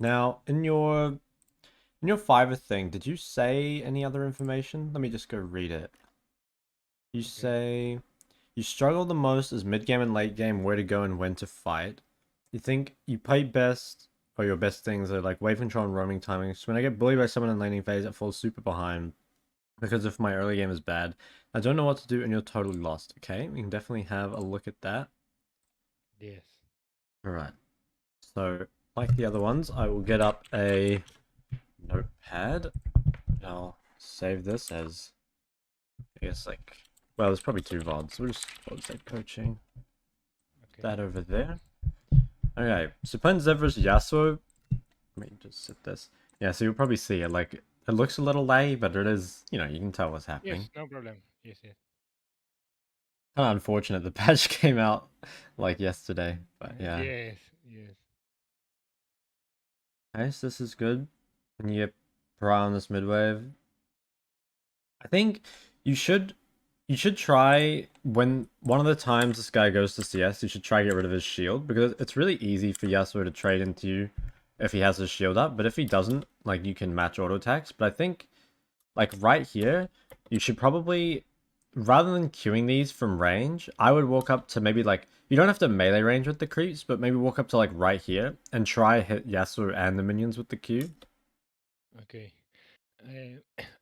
Now, in your Fiverr thing, did you say any other information? Let me just go read it. You Okay. say you struggle the most as mid game and late game, where to go and when to fight. You think you play best, or your best things are like wave control and roaming timing. So when I get bullied by someone in laning phase, it falls super behind because if my early game is bad, I don't know what to do and you're totally lost. Okay, we can definitely have a look at that. Yes. All right. So like the other ones, I will get up a notepad. I'll save this as I guess like well, there's probably two VODs. We'll just VOD say coaching. Okay. That over there. Okay, so playing Zed versus Yasuo. Let me just set this. Yeah, so you'll probably see it. Like it looks a little laggy, but it is. You can tell what's happening. Yes, no problem. Yes, yes. Kind of unfortunate the patch came out like yesterday, but yeah. Yes, yes. Okay, so this is good. And you get Pariah on this mid wave. I think you should you should try when one of the times this guy goes to CS, you should try get rid of his shield because it's really easy for Yasuo to trade into you if he has his shield up. But if he doesn't, like you can match auto attacks. But I think like right here, you should probably rather than queuing these from range, I would walk up to maybe like you don't have to melee range with the creeps, but maybe walk up to like right here and try hit Yasuo and the minions with the Q. Okay.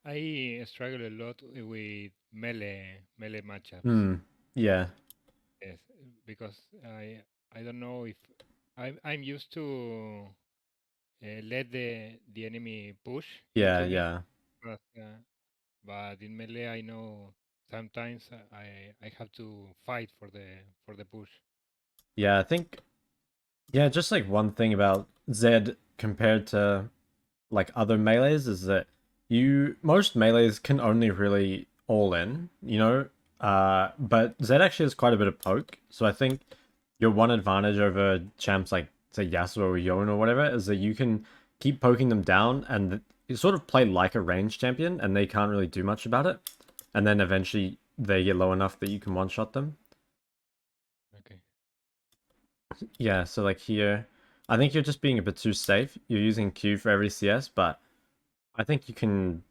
I struggle a lot with melee matchups. Hmm. Yeah. Yes, because I don't know if I'm used to let the enemy push Yeah. into me, Yeah. but in melee I know sometimes I have to fight for the push. Yeah. I think yeah. Just like one thing about Zed compared to like other melees is that most melees can only really all in, but Zed actually has quite a bit of poke. So I think your one advantage over champs like say Yasuo or Yon or whatever is that you can keep poking them down and you sort of play like a range champion and they can't really do much about it. And then eventually they get low enough that you can one shot them. Okay. Yeah, so like here, I think you're just being a bit too safe. You're using Q for every CS, but I think you can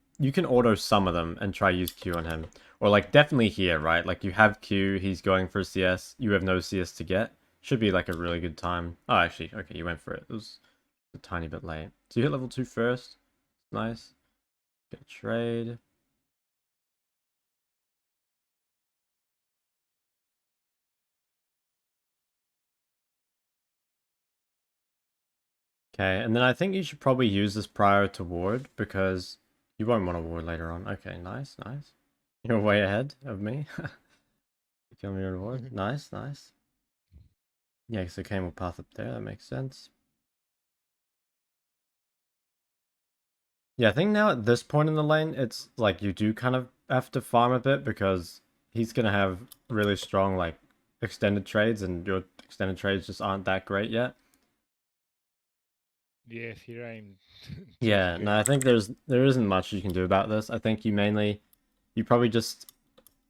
auto some of them and try use Q on him. Or like definitely here, right? Like you have Q, he's going for CS, you have no CS to get. Should be like a really good time. Oh, actually, okay, you went for it. It was a tiny bit late. So you hit level 2 first. Nice. Get a trade. Okay, and then I think you should probably use this prior to ward because you won't want to ward later on. Okay, nice, nice. You're way ahead of me. You kill me on ward. Nice, nice. Yeah, so Kane will path up there. That makes sense. Yeah, I think now at this point in the lane, it's like you do kind of have to farm a bit because he's gonna have really strong like extended trades, and your extended trades just aren't that great yet. Yes, here I'm just Yeah, no, I think there isn't much you can do about this. I think you probably just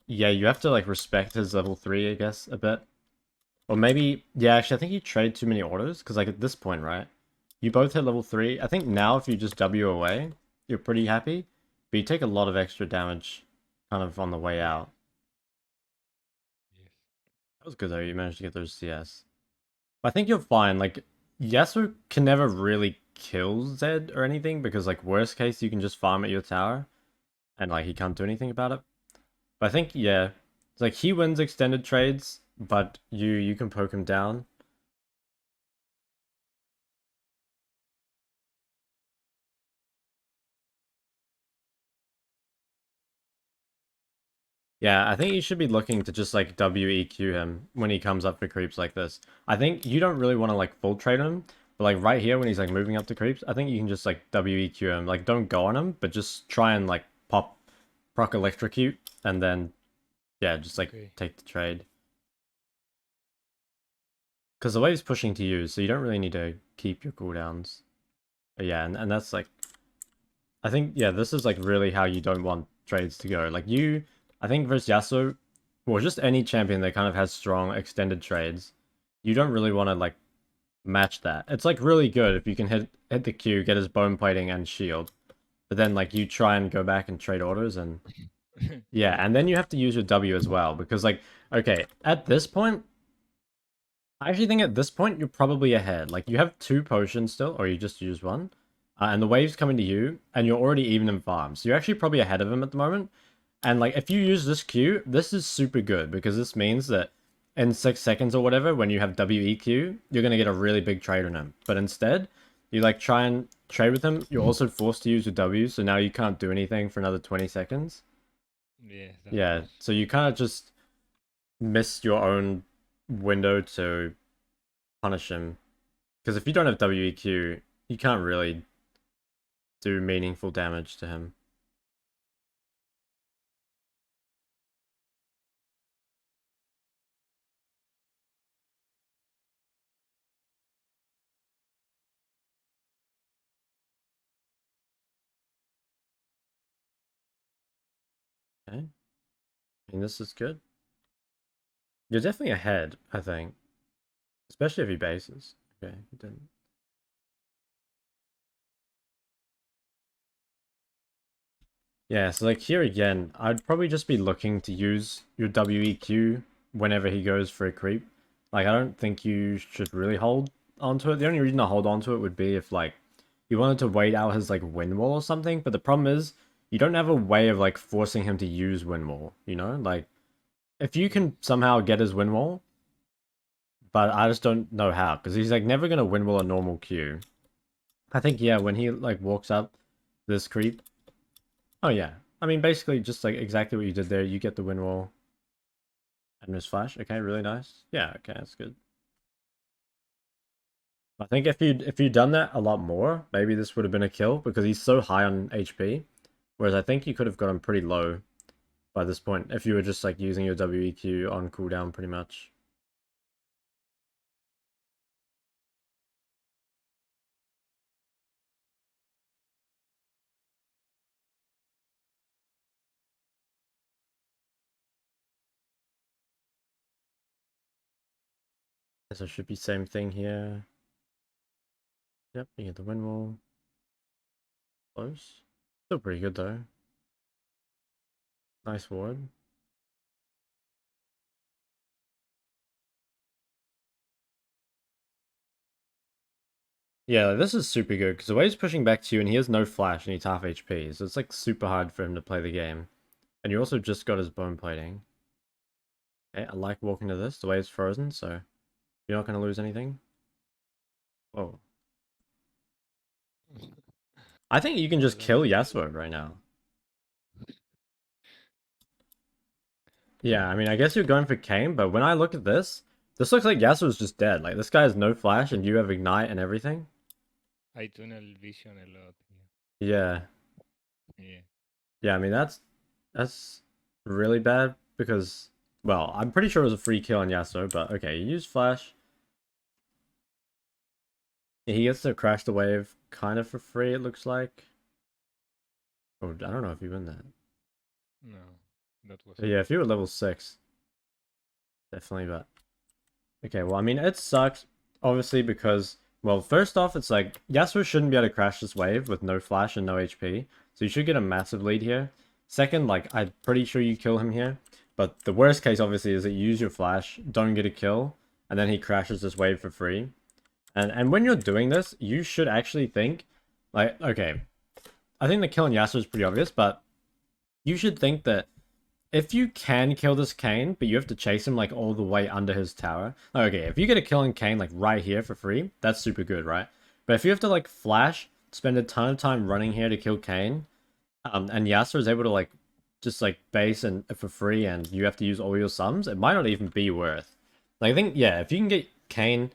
yeah, you have to like respect his level 3, I guess, a bit. Or maybe yeah, actually I think you trade too many orders because like at this point, right? You both hit level 3. I think now if you just W away, you're pretty happy. But you take a lot of extra damage kind of on the way yes, out. yes. That was good though, you managed to get those CS. But I think you're fine. Like, Yasuo can never really kill Zed or anything because like worst case you can just farm at your tower and like he can't do anything about it. But I think yeah, it's like he wins extended trades, but you can poke him down. Yeah, I think you should be looking to just like WEQ him when he comes up for creeps like this. I think you don't really want to like full trade him, but like right here when he's like moving up to creeps, I think you can just like WEQ him. Like don't go on him, but just try and like pop proc electrocute and then yeah, just like Okay. take the trade. Because the wave's pushing to you, so you don't really need to keep your cooldowns. But yeah, and that's like I think yeah, this is like really how you don't want trades to go. Like I think versus Yasuo, well, just any champion that kind of has strong extended trades, you don't really want to like match that. It's like really good if you can hit the Q, get his bone plating and shield. But then like you try and go back and trade orders and yeah, Yeah. and then you have to use your W as well because like okay, at this point I actually think at this point you're probably ahead. Like you have 2 potions still or you just use one. And the wave's coming to you and you're already even in farm. So you're actually probably ahead of him at the moment. And like if you use this Q, this is super good because this means that in 6 seconds or whatever, when you have WEQ, you're gonna get a really big trade on him. But instead, you like try and trade with him, you're also forced to use your W, so now you can't do anything for another 20 seconds. Yeah, that Yeah, was. so you kind of just miss your own window to punish him. Because if you don't have WEQ, you can't really do meaningful damage to him. Okay. I mean, this is good. You're definitely ahead, I think. Especially if he bases. Okay, he didn't. Yeah, so like here again, I'd probably just be looking to use your WEQ whenever he goes for a creep. Like, I don't think you should really hold onto it. The only reason to hold onto it would be if, like, you wanted to wait out his, like, wind wall or something. But the problem is, you don't have a way of, like, forcing him to use wind wall, you know? Like, if you Yeah. can somehow get his wind wall, but I just don't know how, because he's, like, never going to wind wall a normal Q. I think, yeah, when he, like, walks up this creep, oh yeah. I mean, basically, just like exactly what you did there. You get the win wall and miss flash. Okay, really nice. Yeah, okay, that's good. I think if you'd done that a lot more, maybe this would have been a kill because he's so high on HP. Whereas I think you could have got him pretty low by this point if you were just like using your WEQ on cooldown pretty much. So it should be same thing here. Yep, you get the win wall. Close. Still pretty good though. Nice ward. Yeah, like, this is super good because the way he's pushing back to you and he has no flash and he's half HP, so it's like super hard for him to play the game. And you also just got his bone plating. Okay, I like walking to this, the way it's frozen, so you're not going to lose anything. Whoa. I think you can Yeah, just that kill was. Yasuo right now. Yeah, I mean, I guess you're going for Kane, but when I look at this looks like Yasuo's just dead. Like, this guy has no flash and you have Ignite and everything. I tunnel vision a lot. Yeah. Yeah. Yeah, I mean, that's really bad because, well, I'm pretty sure it was a free kill on Yasuo, but okay, you use flash. He gets to crash the wave kind of for free, it looks like. Oh, I don't know if you win that. No, that was But yeah, free. if you were level 6, definitely, but... Okay, well, I mean, it sucks, obviously, because... Well, first off, it's like, Yasuo shouldn't be able to crash this wave with no flash and no HP, so you should get a massive lead here. Second, like, I'm pretty sure you kill him here, but the worst case, obviously, is that you use your flash, don't get a kill, and then he crashes this wave for free. And when you're doing this, you should actually think, like, okay, I think the kill on Yasuo is pretty obvious, but you should think that if you can kill this Kane, but you have to chase him like all the way under his tower. Okay, if you get a kill on Kane like right here for free, that's super good, right? But if you have to like flash, spend a ton of time running here to kill Kane, and Yasuo is able to like just like base and for free, and you have to use all your sums, it might not even be worth. Like I think yeah, if you can get Kane,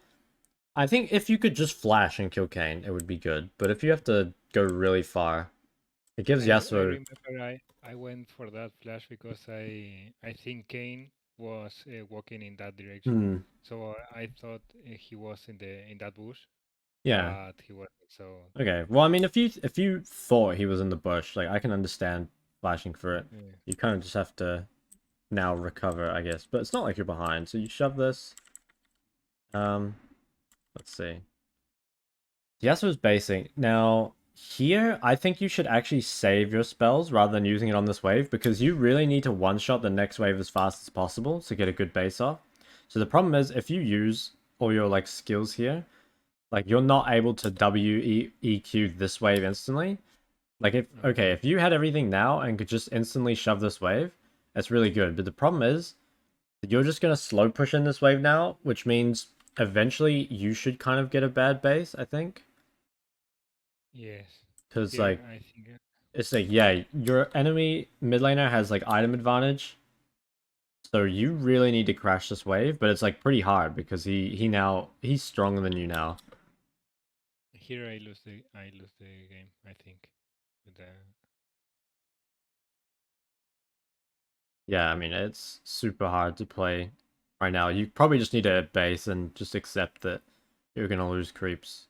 I think if you could just flash and kill Kane, it would be good. But if you have to go really far, it gives I Yasuo. remember I went for that flash because I think Kane was walking in that direction. Hmm. So I thought he was in that bush, Yeah. but he wasn't. So Okay. Well, I mean, if you thought he was in the bush, like I can understand flashing for it. yeah. You kind of just have to now recover, I guess. But it's not like you're behind, so you shove this. Um, let's see. Yasuo's basing. Now, here, I think you should actually save your spells rather than using it on this wave, because you really need to one-shot the next wave as fast as possible to get a good base off. So the problem is, if you use all your like skills here, like you're not able to EQ this wave instantly. Like Okay. if you had everything now and could just instantly shove this wave, that's really good. But the problem is, you're just gonna slow push in this wave now, which means eventually you should kind of get a bad base, I think. Yes. Because Here, like I think. it's like, yeah, your enemy mid laner has like item advantage, so you really need to crash this wave, but it's like pretty hard because he's stronger than you now. Here I lose the game. I think. With the Yeah, I mean it's super hard to play right now. You probably just need to base and just accept that you're gonna lose creeps.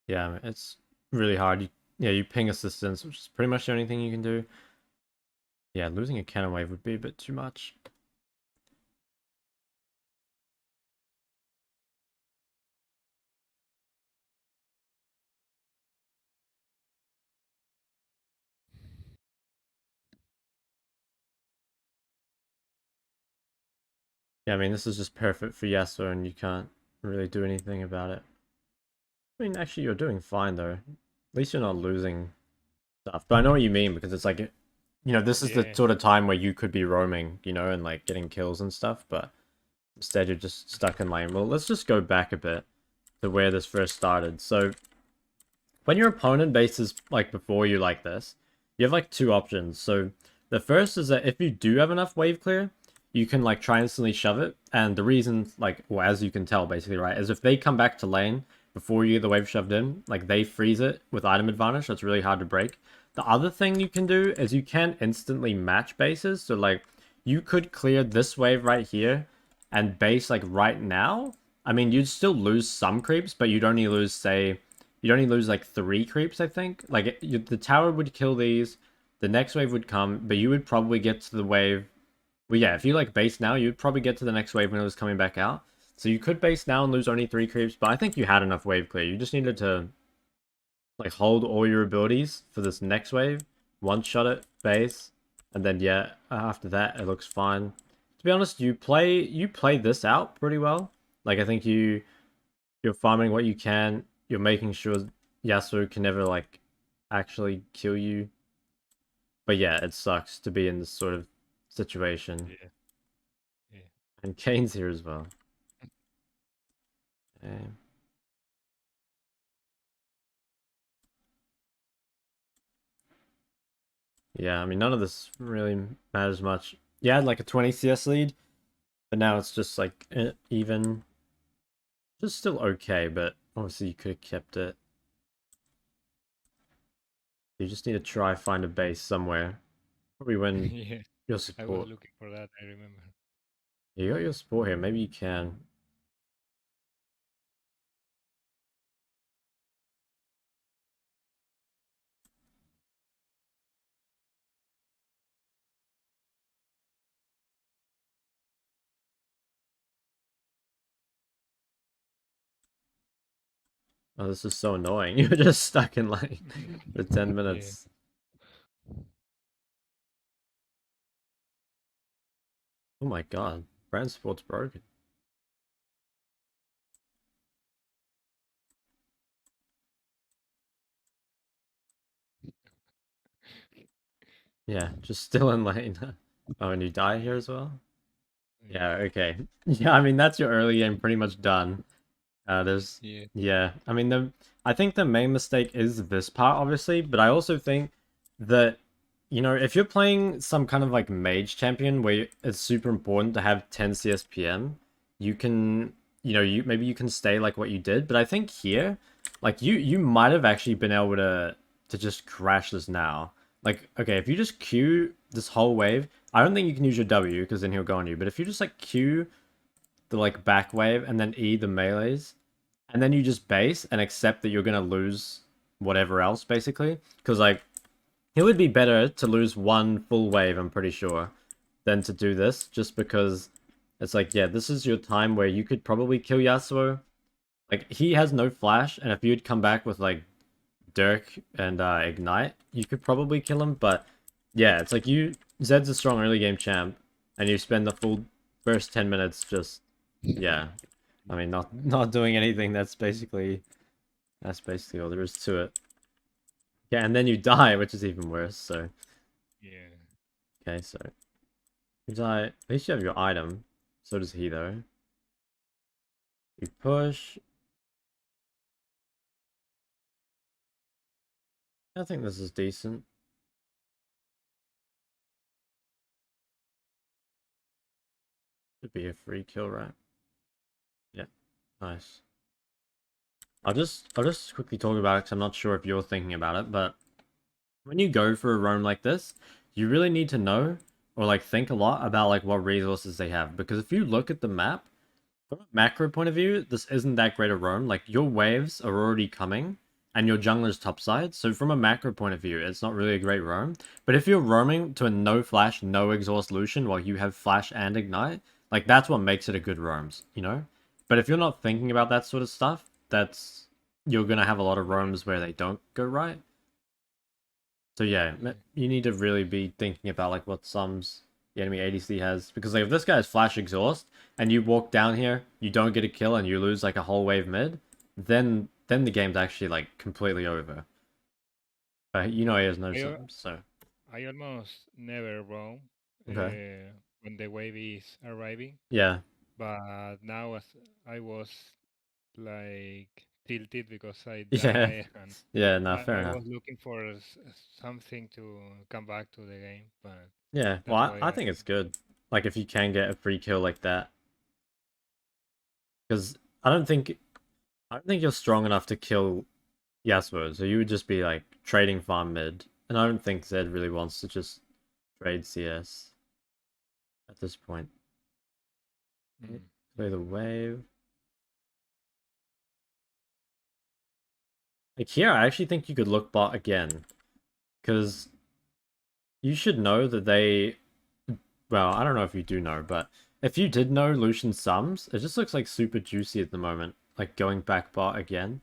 Yeah, I mean, it's really hard. Yeah, you ping assistance, which is pretty much the only thing you can do. Yeah, losing a cannon wave would be a bit too much. Yeah, I mean, this is just perfect for Yasuo, and you can't really do anything about it. I mean, actually, you're doing fine, though. At least you're not losing stuff. But I know what you mean, because it's like, this is the yeah. sort of time where you could be roaming, and like getting kills and stuff, but instead you're just stuck in lane. Well, let's just go back a bit to where this first started. So, when your opponent bases like before you like this, you have like two options. So the first is that if you do have enough wave clear, you can like try instantly shove it. And the reason, like, well, as you can tell, basically, right, is if they come back to lane before you get the wave shoved in, like they freeze it with item advantage, so it's really hard to break. The other thing you can do is you can instantly match bases. So like you could clear this wave right here and base like right now. I mean, you'd still lose some creeps, but you'd only lose, say, you'd only lose like 3 creeps, I think. Like the tower would kill these, the next wave would come, but you would probably get to the wave. Well, yeah, if you like base now, you'd probably get to the next wave when it was coming back out. So you could base now and lose only 3 creeps, but I think you had enough wave clear. You just needed to like hold all your abilities for this next wave, one shot it, base, and then yeah, after that it looks fine. To be honest, you play this out pretty well. Like I think you're farming what you can. You're making sure Yasuo can never like actually kill you. But yeah, it sucks to be in this sort of situation. Yeah. Yeah. And Kane's here as well. Okay. Yeah, I mean none of this really matters much. You had like a 20 CS lead, but now it's just like even, just still okay, but obviously you could have kept it. You just need to try find a base somewhere. Probably when Yeah. your I was support. looking for that. I remember. You got your support here. Maybe you can. Oh, this is so annoying. You're just stuck in lane for 10 Yeah. minutes. Oh my god. Brand support's broken. Yeah, just still in lane. Oh, and you die here as well? Yeah. Yeah, okay. Yeah, I mean, that's your early game pretty much done. There's, Yeah. yeah, I mean, I think the main mistake is this part, obviously, but I also think that, if you're playing some kind of like mage champion where it's super important to have 10 CSPM, you can, maybe you can stay like what you did, but I think here, like you might have actually been able to just crash this now. Like, okay, if you just Q this whole wave, I don't think you can use your W because then he'll go on you, but if you just like Q the like back wave and then E the melees, and then you just base and accept that you're gonna lose whatever else basically, because like it would be better to lose one full wave, I'm pretty sure, than to do this, just because it's like, yeah, this is your time where you could probably kill Yasuo. Like, he has no flash, and if you'd come back with, like, Dirk and Ignite, you could probably kill him, but yeah, it's like Zed's a strong early game champ, and you spend the full first 10 minutes just, yeah, I mean, not doing anything. That's basically all there is to it. Yeah, and then you die, which is even worse, so, Yeah. okay, so, you die, at least you have your item, so does he, though. You push, I think this is decent. Should be a free kill, right? Yeah, nice. I'll just quickly talk about it because I'm not sure if you're thinking about it, but when you go for a roam like this, you really need to know or like think a lot about like what resources they have. Because if you look at the map, from a macro point of view, this isn't that great a roam. Like your waves are already coming and your jungler's topside. So from a macro point of view, it's not really a great roam. But if you're roaming to a no flash, no exhaust Lucian while you have flash and ignite, like that's what makes it a good roams, you know? But if you're not thinking about that sort of stuff, that's you're gonna have a lot of roams where they don't go right. So yeah, Okay. you need to really be thinking about like what sums the enemy ADC has, because like if this guy has flash exhaust and you walk down here, you don't get a kill and you lose like a whole wave mid, then the game's actually like completely over. But you know he has no I al- sums, so I almost never roam okay, when the wave is arriving, yeah, but now as I was like tilted because I yeah, die and yeah. No, fair I enough. was looking for something to come back to the game, but Yeah, well, that's I why think it's good. Like if you can get a free kill like that, because I don't think you're strong enough to kill Yasuo, so you would just be like trading farm mid, and I don't think Zed really wants to just trade CS at this point. Okay, mm, play yeah. the wave. Like here, I actually think you could look bot again, because you should know that they. Well, I don't know if you do know, but if you did know Lucian sums, it just looks like super juicy at the moment. Like going back bot again.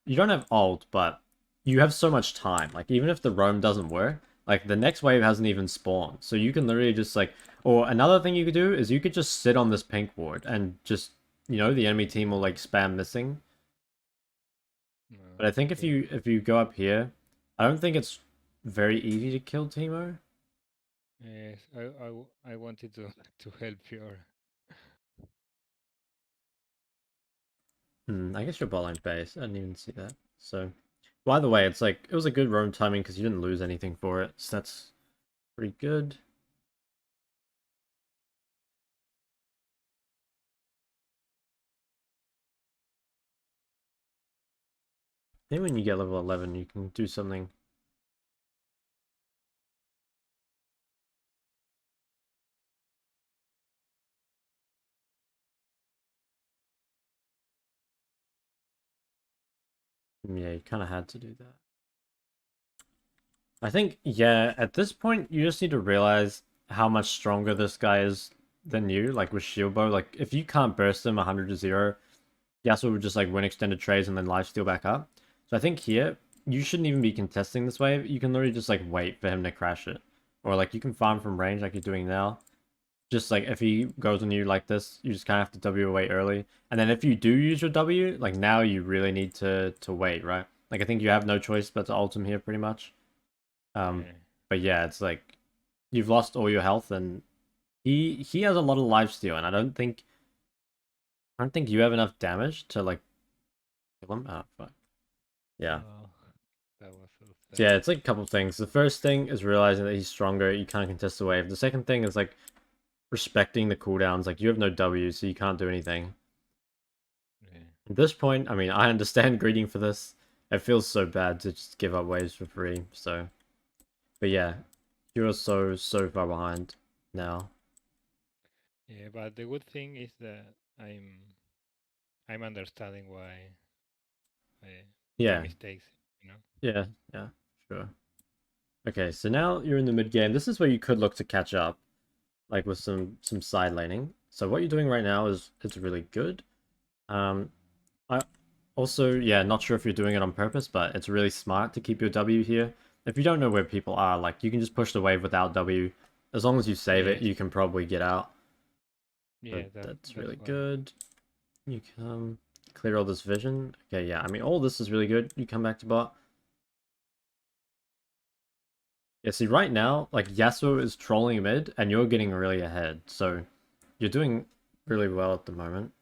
You don't have ult, but you have so much time. Like even if the roam doesn't work, like the next wave hasn't even spawned. So you can literally just like or another thing you could do is you could just sit on this pink ward and just the enemy team will like spam missing. But I think if Okay. you go up here, I don't think it's very easy to kill Teemo. Yes, I wanted to to help your. I guess your bot line base. I didn't even see that. So by the way, it's like it was a good roam timing because you didn't lose anything for it. So that's pretty good. Maybe when you get level 11, you can do something. Yeah, you kind of had to do that. I think, yeah, at this point, you just need to realize how much stronger this guy is than you, like with shield bow. Like, if you can't burst him 100 to 0, Yasuo would just like win extended trades and then lifesteal back up. So I think here, you shouldn't even be contesting this wave. You can literally just like wait for him to crash it. Or like you can farm from range like you're doing now. Just like if he goes on you like this, you just kind of have to W away early. And then if you do use your W, like now you really need to wait, right? Like I think you have no choice but to ult him here pretty much. Um, Yeah. but yeah, it's like you've lost all your health, and he has a lot of life steal, and I don't think you have enough damage to like kill him. Oh fuck. Yeah. Oh, that was so So sad. yeah, it's like a couple things. The first thing is realizing that he's stronger. You can't contest the wave. The second thing is like respecting the cooldowns. Like you have no W, so you can't do anything. Yeah. At this point, I mean, I understand greeting for this. It feels so bad to just give up waves for free. So, but yeah, you're so far behind now. Yeah, but the good thing is that I'm understanding why my Yeah, mistakes, you know. yeah, yeah, sure. Okay, so now you're in the mid game. This is where you could look to catch up. like with some side laning. So what you're doing right now is really good. I also, yeah, not sure if you're doing it on purpose, but it's really smart to keep your W here. If you don't know where people are, like you can just push the wave without W. As long as you save it, Yes. you can probably get out. So Yeah, that's that's really why. good. You come clear all this vision. Okay, yeah, I mean all this is really good. You come back to bot. Yeah, see right now, like Yasuo is trolling mid and you're getting really ahead. So you're doing really well at the moment.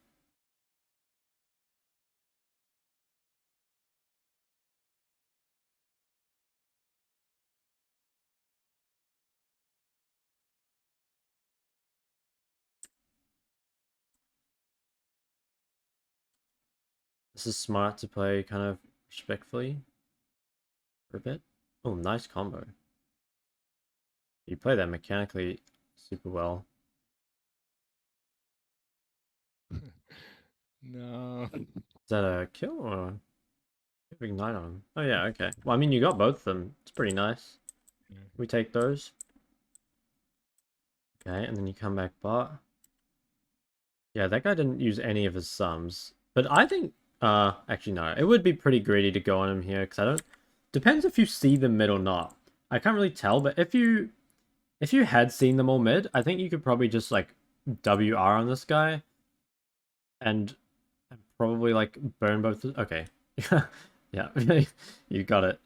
This is smart to play kind of respectfully for a bit. Oh, nice combo. You play that mechanically super well. No. Is that a kill or ignite on him? Oh yeah, okay. Well, I mean, you got both of them. It's pretty nice. Yeah. We take those. Okay, and then you come back bot. Yeah, that guy didn't use any of his sums. But I think, actually no. It would be pretty greedy to go on him here, because I don't... Depends if you see them mid or not. I can't really tell, but if you had seen them all mid, I think you could probably just, like, WR on this guy. And probably, like, burn both... Okay. Yeah, you got it.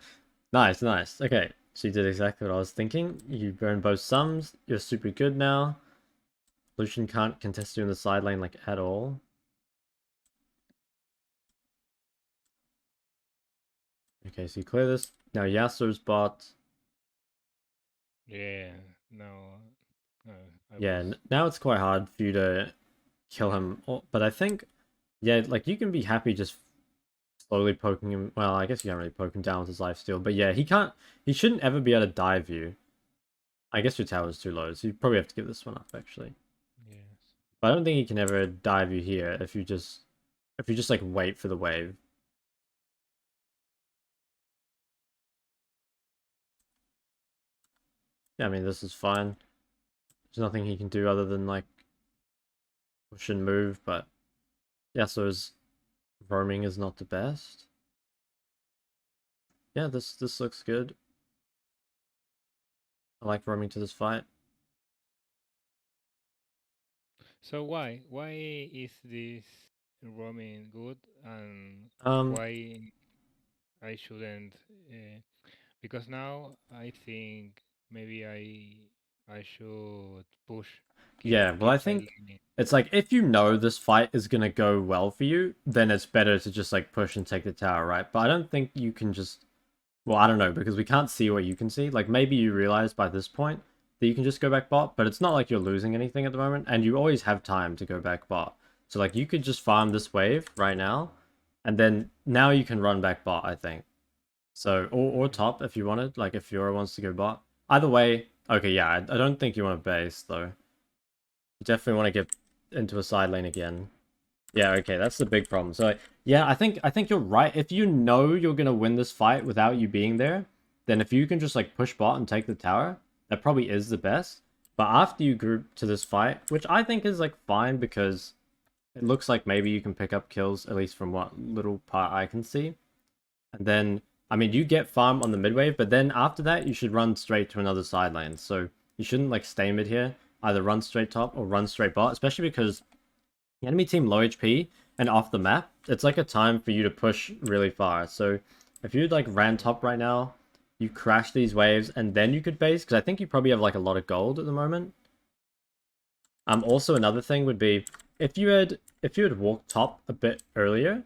Nice, nice. Okay, so you did exactly what I was thinking. You burn both sums. You're super good now. Lucian can't contest you in the side lane, like, at all. Okay, so you clear this. Now Yasuo's bot. Yeah. No. Uh, I Yeah, was. now it's quite hard for you to kill him. But I think, yeah, like, you can be happy just slowly poking him. Well, I guess you can't really poke him down with his life steal. But yeah, he shouldn't ever be able to dive you. I guess your tower's too low, so you probably have to give this one up, actually. Yes. But I don't think he can ever dive you here if you just like wait for the wave. Yeah, I mean this is fine. There's nothing he can do other than like push and move, but yeah, so his roaming is not the best. Yeah, this looks good. I like roaming to this fight. So why is this roaming good, and Um, why I shouldn't? Because now I think maybe I should push, yeah, well, I keep side think laning. it's like if you know this fight is gonna go well for you, then it's better to just like push and take the tower, right? But I don't think you can just. Well, I don't know because we can't see what you can see. Like maybe you realize by this point that you can just go back bot, but it's not like you're losing anything at the moment, and you always have time to go back bot. So like you could just farm this wave right now, and then now you can run back bot, I think. So or Okay. top if you wanted, like if Fiora wants to go bot. Either way, okay, yeah, I don't think you want to base though. You definitely want to get into a side lane again. Yeah, okay, that's the big problem. So yeah, I think you're right. If you know you're gonna win this fight without you being there, then if you can just like push bot and take the tower, that probably is the best. But after you group to this fight, which I think is like fine because it looks like maybe you can pick up kills, at least from what little part I can see. And then I mean you get farm on the mid wave, but then after that you should run straight to another side lane. So you shouldn't like stay mid here. Either run straight top or run straight bot, especially because the enemy team low HP and off the map, it's like a time for you to push really far. So if you like ran top right now, you crash these waves and then you could base, because I think you probably have like a lot of gold at the moment. Also another thing would be if you had walked top a bit earlier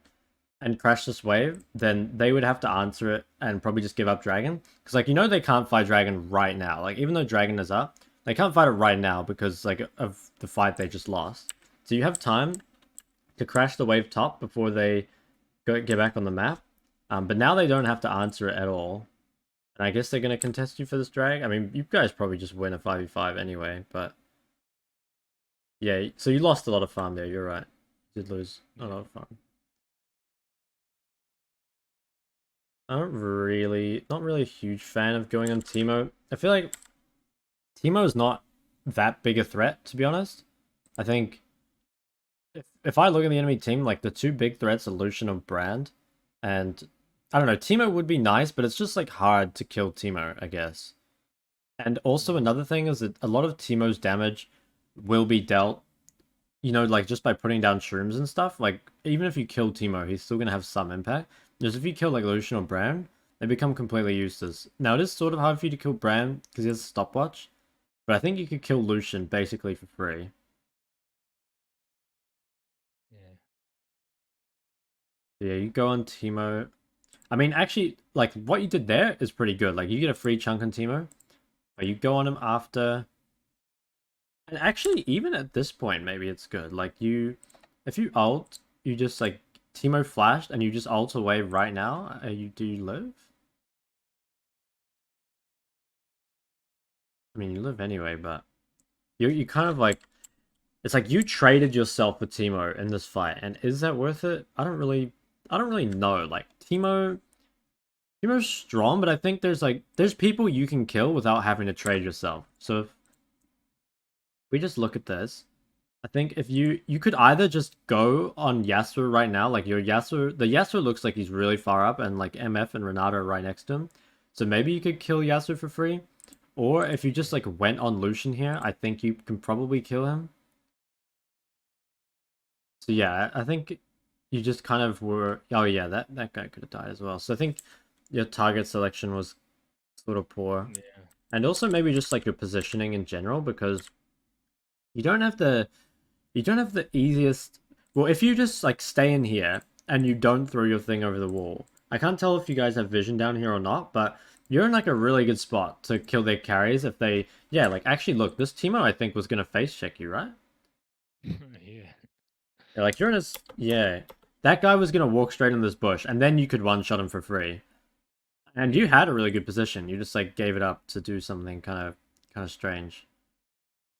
and crashed this wave, then they would have to answer it and probably just give up dragon. Because like they can't fight dragon right now. Like even though dragon is up, they can't fight it right now because like of the fight they just lost. So you have time to crash the wave top before they get back on the map. But now they don't have to answer it at all. And I guess they're going to contest you for this drag. I mean, you guys probably just win a 5v5 anyway, but yeah, so you lost a lot of farm there, you're right. You did lose a Yeah. lot of farm. Not really a huge fan of going on Teemo. I feel like Teemo is not that big a threat, to be honest. I think if I look at the enemy team, like the two big threats are Lucian and Brand, and I don't know, Teemo would be nice, but it's just like hard to kill Teemo, I guess. And also Yeah. another thing is that a lot of Teemo's damage will be dealt, like just by putting down shrooms and stuff. Like even if you kill Teemo, he's still gonna have some impact. Just if you kill like Lucian or Brand, they become completely useless. Now it is sort of hard for you to kill Brand because he has a stopwatch, but I think you could kill Lucian basically for free. Yeah. Yeah, you go on Teemo. I mean, actually, like what you did there is pretty good. Like you get a free chunk on Teemo, but you go on him after. And actually, even at this point, maybe it's good. Like if you ult, you just like Teemo flashed and you just ult away right now. Do you live? I mean, you live anyway, but you kind of like it's like you traded yourself for Teemo in this fight, and is that worth it? I don't really know. Like Teemo's strong, but I think there's people you can kill without having to trade yourself. So if we just look at this, I think if you could either just go on Yasuo right now, like the Yasuo looks like he's really far up, and like MF and Renato are right next to him. So maybe you could kill Yasuo for free. Or if you just like went on Lucian here, I think you can probably kill him. So yeah, I think you just kind of were. Oh yeah, that guy could have died as well. So I think your target selection was sort of poor, Yeah. and also maybe just like your positioning in general, because you don't have the easiest. Well, if you just like stay in here and you don't throw your thing over the wall, I can't tell if you guys have vision down here or not, but you're in like a really good spot to kill their carries if they. Yeah, like actually, look, this Teemo I think was gonna face check you, right? Yeah. Yeah, like you're in a. Yeah, that guy was gonna walk straight in this bush, and then you could one shot him for free. And you Yeah. had a really good position. You just like gave it up to do something kind of strange.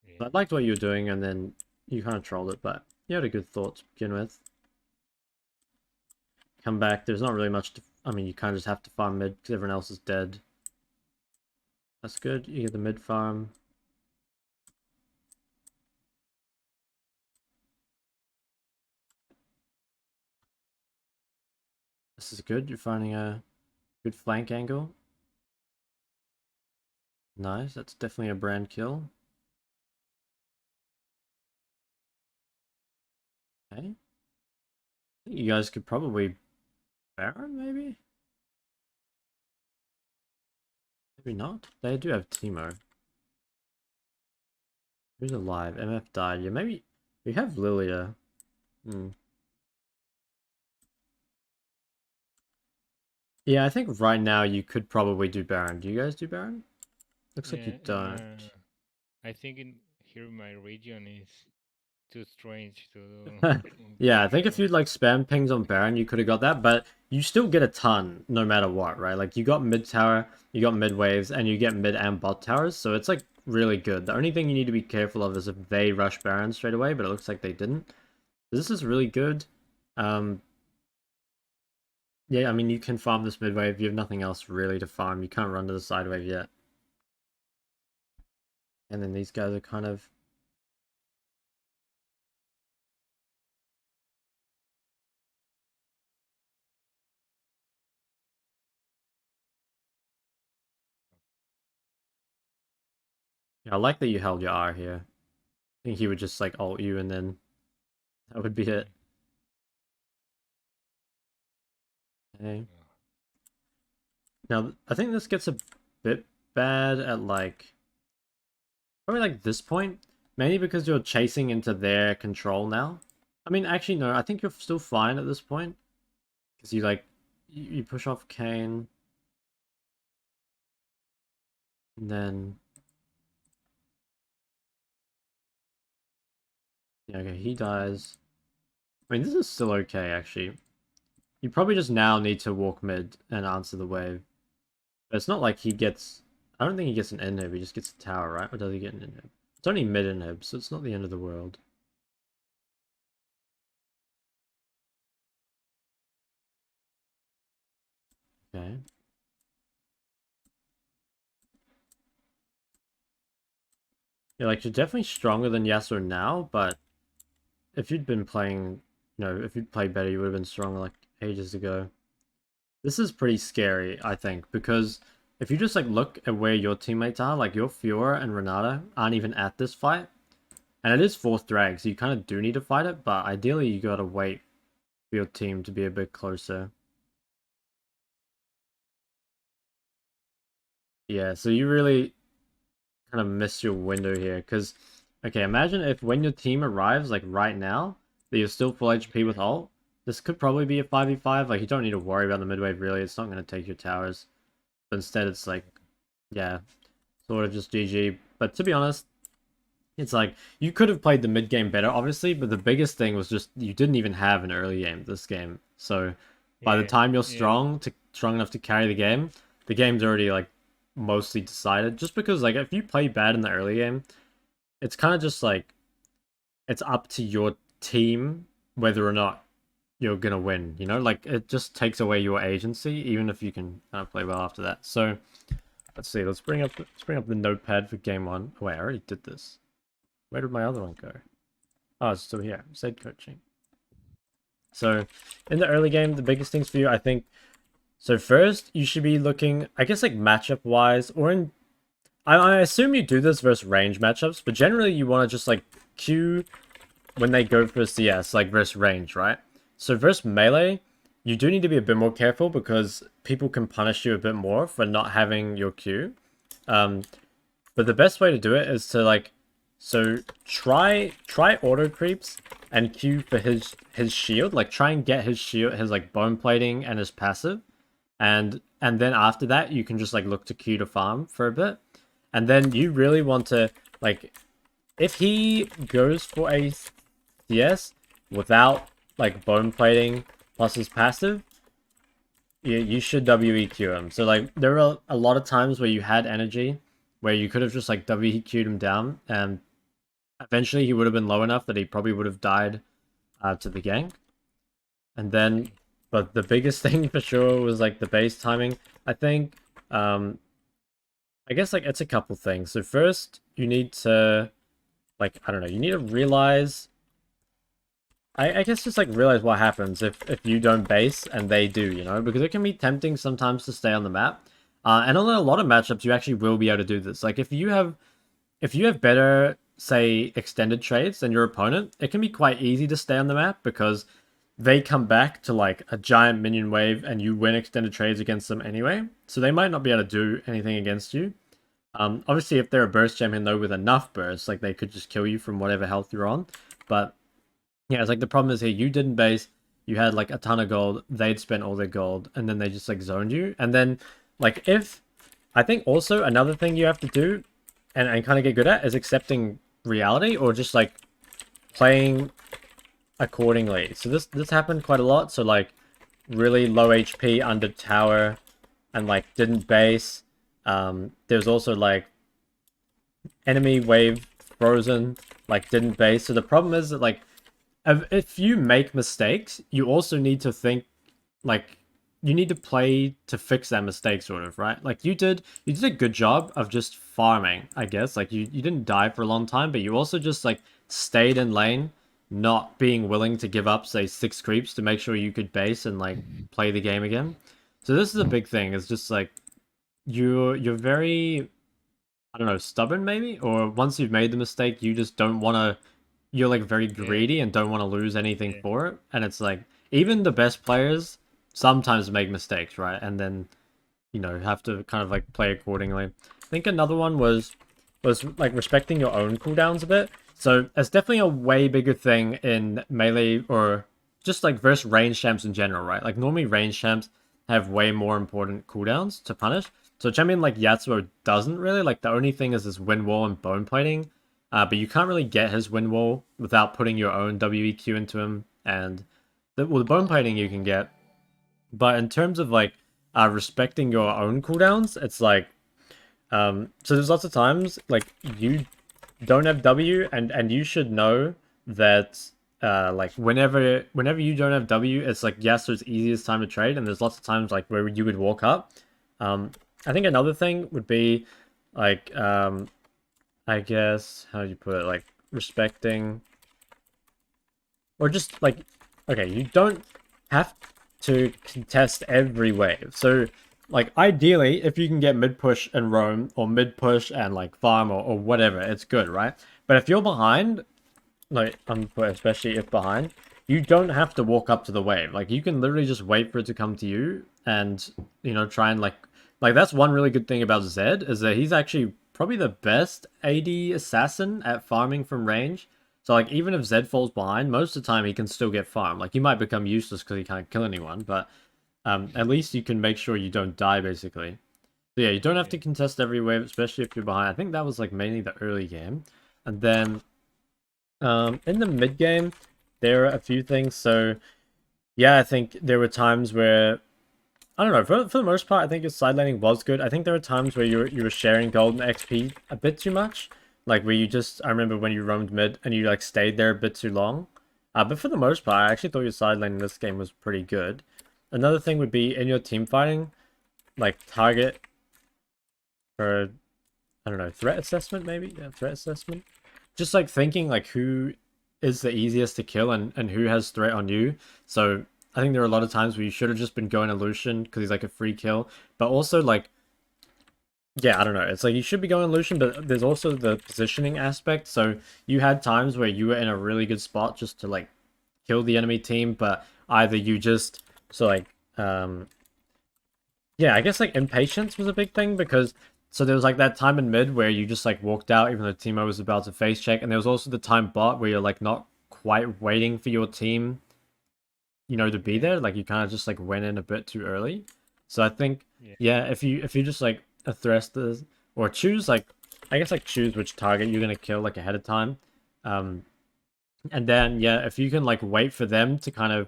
Yeah. But I liked what you were doing, and then you kind of trolled it, but you had a good thought to begin with. Come back. There's not really much to. I mean, you kind of just have to farm mid because everyone else is dead. That's good. You get the mid farm. This is good. You're finding a good flank angle. Nice. That's definitely a brand kill. Okay. I think you guys could probably Baron, maybe? Maybe not. They do have Teemo. Who's alive? MF died. Yeah, maybe we have Lilia. Hmm. Yeah, I think right now you could probably do Baron. Do you guys do Baron? Looks like you Yeah. don't. I think in here in my region is too strange to do Yeah, I think if Baron. you'd like spam pings on Baron, you could have got that, but you still get a ton no matter what, right? Like you got mid tower, you got mid waves, and you get mid and bot towers, so it's like really good. The only thing you need to be careful of is if they rush Baron straight away, but it looks like they didn't. This is really good. Um, yeah, I mean you can farm this mid wave. You have nothing else really to farm. You can't run to the side wave yet. And then these guys are kind of. Yeah, I like that you held your R here. I think he would just like ult you and then that would be Yeah. it. Okay. Now, I think this gets a bit bad at like probably like this point, mainly because you're chasing into their control now. I mean, actually, no, I think you're still fine at this point because you like you push off Kane, and then yeah, okay, he dies. I mean, this is still okay actually. You probably just now need to walk mid and answer the wave. But it's not like he gets. I don't think he gets an inhib. He just gets a tower, right? Or does he get an inhib? It's only mid inhib, so it's not the end of the world. Okay. Yeah, like you're definitely stronger than Yasuo now, but if you'd been playing, if you'd played better, you would have been stronger like ages ago. This is pretty scary, I think, because if you just like look at where your teammates are, like your Fiora and Renata aren't even at this fight, and it is fourth drag, so you kind of do need to fight it, but ideally you gotta wait for your team to be a bit closer. Yeah, so you really kind of missed your window here, because, okay, imagine if when your team arrives, like right now, that you're still full HP with ult, this could probably be a 5v5, like you don't need to worry about the mid wave really, it's not going to take your towers, but instead it's like, yeah, sort of just GG, but to be honest, it's like, you could have played the mid game better, obviously, but the biggest thing was just, you didn't even have an early game this game, so by the Yeah, time you're yeah, strong enough to carry the game's already like mostly decided. Just because like if you play bad in the early game, it's kind of just like it's up to your team whether or not you're gonna win. You know, like it just takes away your agency, even if you can play well after that. So let's see. Let's bring up the notepad for game one. Oh, wait, I already did this. Where did my other one go? Oh, it's still here. Said coaching. So in the early game, the biggest things for you, I think. So first, you should be looking, I guess, like matchup wise, or in. I assume you do this versus range matchups, but generally you want to just like queue when they go for CS, like versus range, right? So versus melee, you do need to be a bit more careful because people can punish you a bit more for not having your Q. But the best way to do it is to like, so try auto creeps and Q for his shield, like try and get his shield, his like bone plating and his passive, and then after that you can just like look to Q to farm for a bit, and then you really want to like, if he goes for a CS without like bone plating plus his passive, you should WEQ him. So like there are a lot of times where you had energy where you could have just like WEQ'd him down, and eventually he would have been low enough that he probably would have died to the gank. And then, but the biggest thing for sure was like the base timing. I think, I guess like it's a couple things. So first, you need to, like, I don't know, you need to realize, I guess just like realize what happens if you don't base and they do, you know, because it can be tempting sometimes to stay on the map. And on a lot of matchups, you actually will be able to do this. Like if you have better, say, extended trades than your opponent, it can be quite easy to stay on the map because they come back to like a giant minion wave and you win extended trades against them anyway. So they might not be able to do anything against you. Obviously, if they're a burst champion though with enough bursts, like they could just kill you from whatever health you're on. But yeah, it's like the problem is here, you didn't base, you had like a ton of gold, they'd spent all their gold, and then they just like zoned you. And then like if, I think also another thing you have to do and kind of get good at is accepting reality, or just like playing accordingly. So this happened quite a lot. So like really low HP under tower and like didn't base. There's also like enemy wave frozen, like didn't base. So the problem is that like if you make mistakes, you also need to think like you need to play to fix that mistake, sort of, right? Like you did a good job of just farming, I guess. Like you didn't die for a long time, but you also just like stayed in lane, not being willing to give up, say, 6 creeps to make sure you could base and like play the game again. So this is a big thing. It's just like you're very, I don't know, stubborn maybe, or once you've made the mistake, you just don't want to. You're like very yeah, greedy and don't want to lose anything yeah. for it. And it's like even the best players sometimes make mistakes, right? And then have to kind of like play accordingly. I think another one was like respecting your own cooldowns a bit. So it's definitely a way bigger thing in melee or just like versus range champs in general, right? Like normally range champs have way more important cooldowns to punish. So a champion like Yasuo doesn't really. Like the only thing is this wind wall and bone plating. But you can't really get his wind wall without putting your own WEQ into him. And the bone plating you can get. But in terms of like respecting your own cooldowns, it's like so there's lots of times like you don't have W, and you should know that like whenever you don't have W, it's like Yasuo's easiest time to trade, and there's lots of times like where you would walk up. I think another thing would be like I guess, how do you put it, like, respecting, or just, like, okay, you don't have to contest every wave. So, like, ideally, if you can get mid-push and roam, or mid-push and, like, farm, or whatever, it's good, right? But if you're behind, like, especially if behind, you don't have to walk up to the wave. Like, you can literally just wait for it to come to you and, you know, try and, like, that's one really good thing about Zed, is that he's actually probably the best AD assassin at farming from range. So, like, even if Zed falls behind, most of the time he can still get farmed. Like, he might become useless because he can't kill anyone, but at least you can make sure you don't die, basically. So, yeah, you don't have to contest every wave, especially if you're behind. I think that was, like, mainly the early game. And then, in the mid game, there are a few things. So, yeah, I think there were times where, I don't know, for the most part, I think your side laning was good. I think there were times where you were sharing golden XP a bit too much. Like, where you just, I remember when you roamed mid and you, like, stayed there a bit too long. But for the most part, I actually thought your side lane in this game was pretty good. Another thing would be in your team fighting, like, target for, I don't know, threat assessment, maybe? Yeah, threat assessment. Just, like, thinking, like, who is the easiest to kill and who has threat on you. So, I think there are a lot of times where you should have just been going to Lucian because he's, like, a free kill. But also, like, yeah, I don't know. It's like you should be going Lucian, but there's also the positioning aspect. So you had times where you were in a really good spot just to, like, kill the enemy team, but either you just, so, like, yeah, I guess, like, impatience was a big thing because, so there was, like, that time in mid where you just, like, walked out even though Teemo was about to face check, and there was also the time bot where you're, like, not quite waiting for your team, you know, to be there. Like, you kind of just, like, went in a bit too early. So I think, yeah, if you just, like, thrust the, or choose, like, I guess, like, choose which target you're gonna kill, like, ahead of time, and then, yeah, if you can, like, wait for them to kind of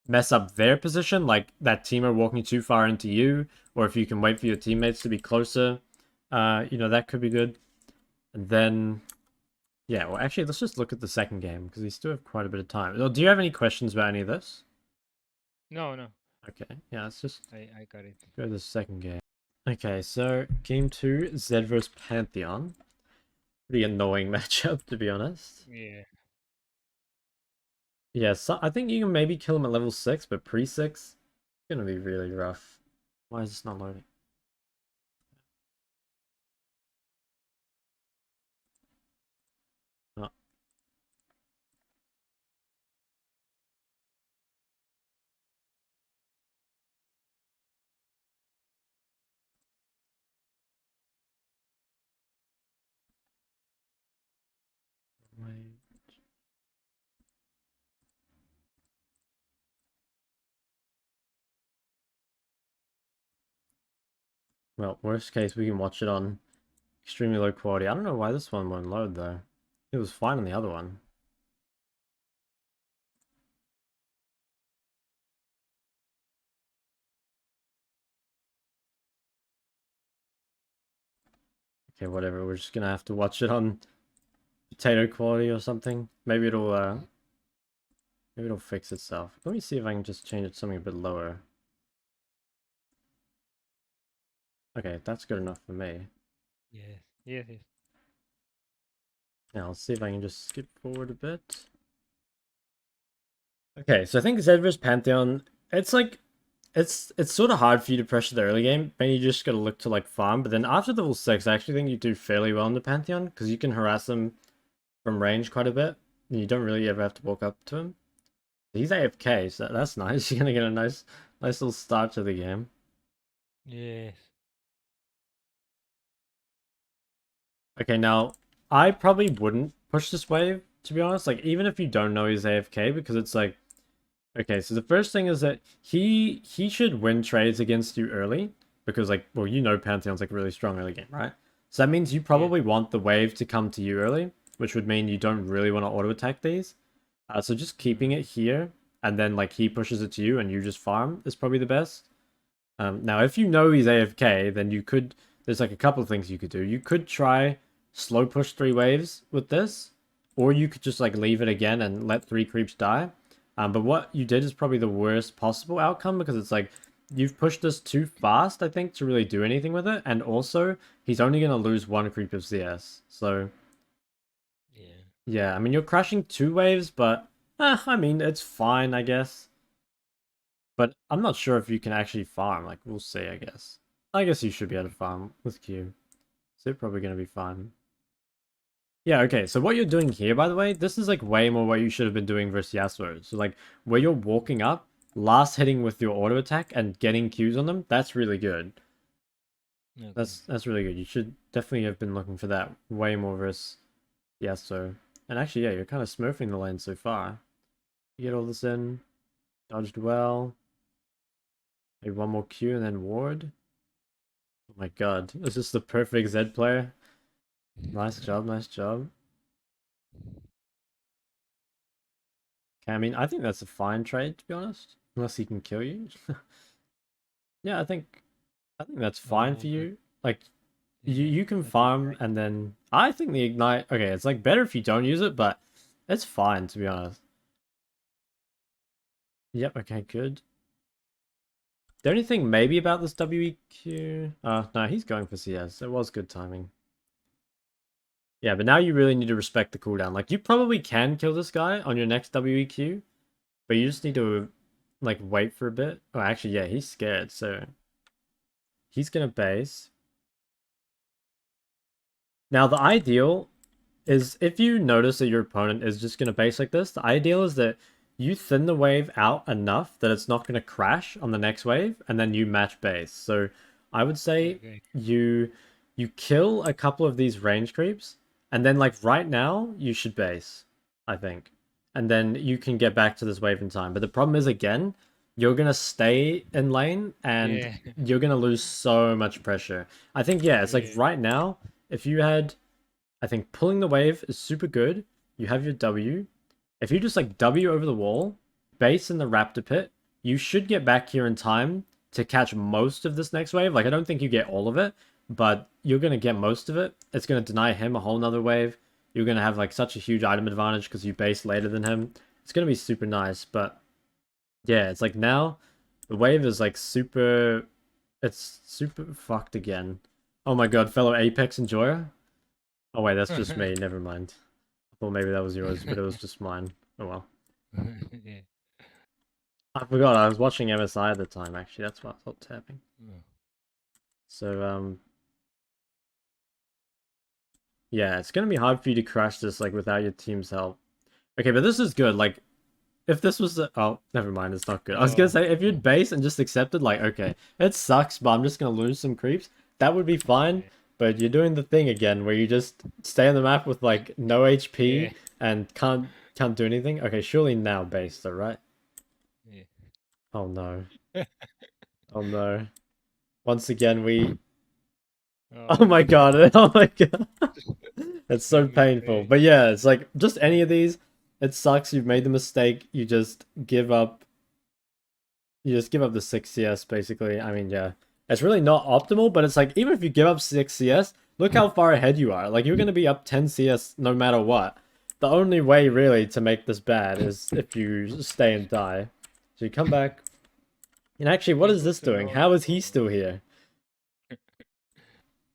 mess up their position, like that teamer walking too far into you, or if you can wait for your teammates to be closer, you know, that could be good. And then, yeah, well, actually, let's just look at the second game because we still have quite a bit of time. Do you have any questions about any of this? No, no, Okay, yeah, let's just I got it. go to the second game. Okay, so game 2, Zed vs Pantheon. Pretty annoying matchup, to be honest. Yeah. Yeah, so I think you can maybe kill him at level 6, but pre-6, it's gonna be really rough. Why is this not loading? Oh. Wait. Well, worst case, we can watch it on extremely low quality. I don't know why this one won't load, though. It was fine on the other one. Okay, whatever. We're just gonna have to watch it on potato quality or something. Maybe it'll fix itself. Let me see if I can just change it to something a bit lower. Okay, that's good enough for me. Yes. Yes. Yes. Now, let's see if I can just skip forward a bit. Okay, so I think Zed vs Pantheon, it's like, it's sort of hard for you to pressure the early game. Maybe you just gotta look to, like, farm. But then after level 6, I actually think you do fairly well in the Pantheon because you can harass them from range quite a bit. And you don't really ever have to walk up to him. He's AFK, so that's nice. You're gonna get a nice little start to the game. Yes. Okay, now, I probably wouldn't push this wave, to be honest. Like, even if you don't know he's AFK, because it's like, okay, so the first thing is that he should win trades against you early, because, like, well, you know Pantheon's, like, really strong early game, right? So that means you probably want the wave to come to you early, which would mean you don't really want to auto-attack these. So just keeping it here, and then, like, he pushes it to you and you just farm is probably the best. Now, if you know he's AFK, then you could, there's, like, a couple of things you could do. You could try slow push 3 waves with this, or you could just, like, leave it again and let 3 creeps die. But what you did is probably the worst possible outcome, because it's like, you've pushed this too fast, I think, to really do anything with it. And also, he's only going to lose 1 creep of CS. So, Yeah. yeah, I mean, you're crashing 2 waves, but, I mean, it's fine, I guess. But I'm not sure if you can actually farm. Like, we'll see, I guess. I guess you should be able to farm with Q. So you're probably going to be fine. Yeah, okay, so what you're doing here, by the way, this is like way more what you should have been doing versus Yasuo. So like, where you're walking up, last hitting with your auto attack and getting Qs on them, that's really good. Okay. That's really good. You should definitely have been looking for that way more versus Yasuo. And actually, yeah, you're kind of smurfing the lane so far. You get all this in, dodged well. Maybe one more Q and then ward. Oh my god, this is the perfect Zed player. Nice job, nice job. Okay, I mean, I think that's a fine trade, to be honest. Unless he can kill you. Yeah, I think that's fine for Okay. you. Like, you Yeah, you can that is farm right. and then I think the ignite. Okay, it's like better if you don't use it, but it's fine to be honest. Yep. Okay. Good. The only thing maybe about this WEQ. No, he's going for CS. It was good timing. Yeah, but now you really need to respect the cooldown. Like, you probably can kill this guy on your next WEQ, but you just need to like wait for a bit. Oh, actually, yeah, he's scared, so he's gonna base. Now, the ideal is if you notice that your opponent is just going to base like this, the ideal is that you thin the wave out enough that it's not going to crash on the next wave, and then you match base. So I would say Okay. you kill a couple of these range creeps, and then like right now you should base, I think. And then you can get back to this wave in time. But the problem is again, you're gonna stay in lane and Yeah. you're gonna lose so much pressure. I think yeah, it's like Yeah. right now, if you had I think pulling the wave is super good. You have your W. If you just like W over the wall, base in the raptor pit, you should get back here in time to catch most of this next wave. Like, I don't think you get all of it, but you're going to get most of it. It's going to deny him a whole nother wave. You're going to have like such a huge item advantage because you base later than him. It's going to be super nice, but yeah, it's like now the wave is like super. It's super fucked again. Oh my god, fellow Apex enjoyer. Oh wait, that's just me. Never mind. I thought maybe that was yours, but it was just mine. Oh well. Yeah. I forgot I was watching MSI at the time. Actually, that's why I thought tapping. Oh. So yeah, it's gonna be hard for you to crash this like without your team's help. Okay, but this is good. Like, if this was oh, never mind. It's not good. I was gonna Oh. say if you'd base and just accepted, like, okay, it sucks, but I'm just gonna lose some creeps. That would be fine. Yeah. But you're doing the thing again where you just stay on the map with like no Yeah. HP and can't do anything. Okay, surely now base though, right? Yeah. Oh no. Oh no. Once again we oh Oh. my god. Oh my god. It's My so painful. mistake. But yeah, it's like just any of these, it sucks. You've made the mistake. You just give up. You just give up the 6 CS basically. I mean, yeah. It's really not optimal, but it's like even if you give up 6 CS, look how far ahead you are. Like you're going to be up 10 CS no matter what. The only way really to make this bad is if you stay and die. So you come back. And actually, what It's is good this to doing? know. How is he still here?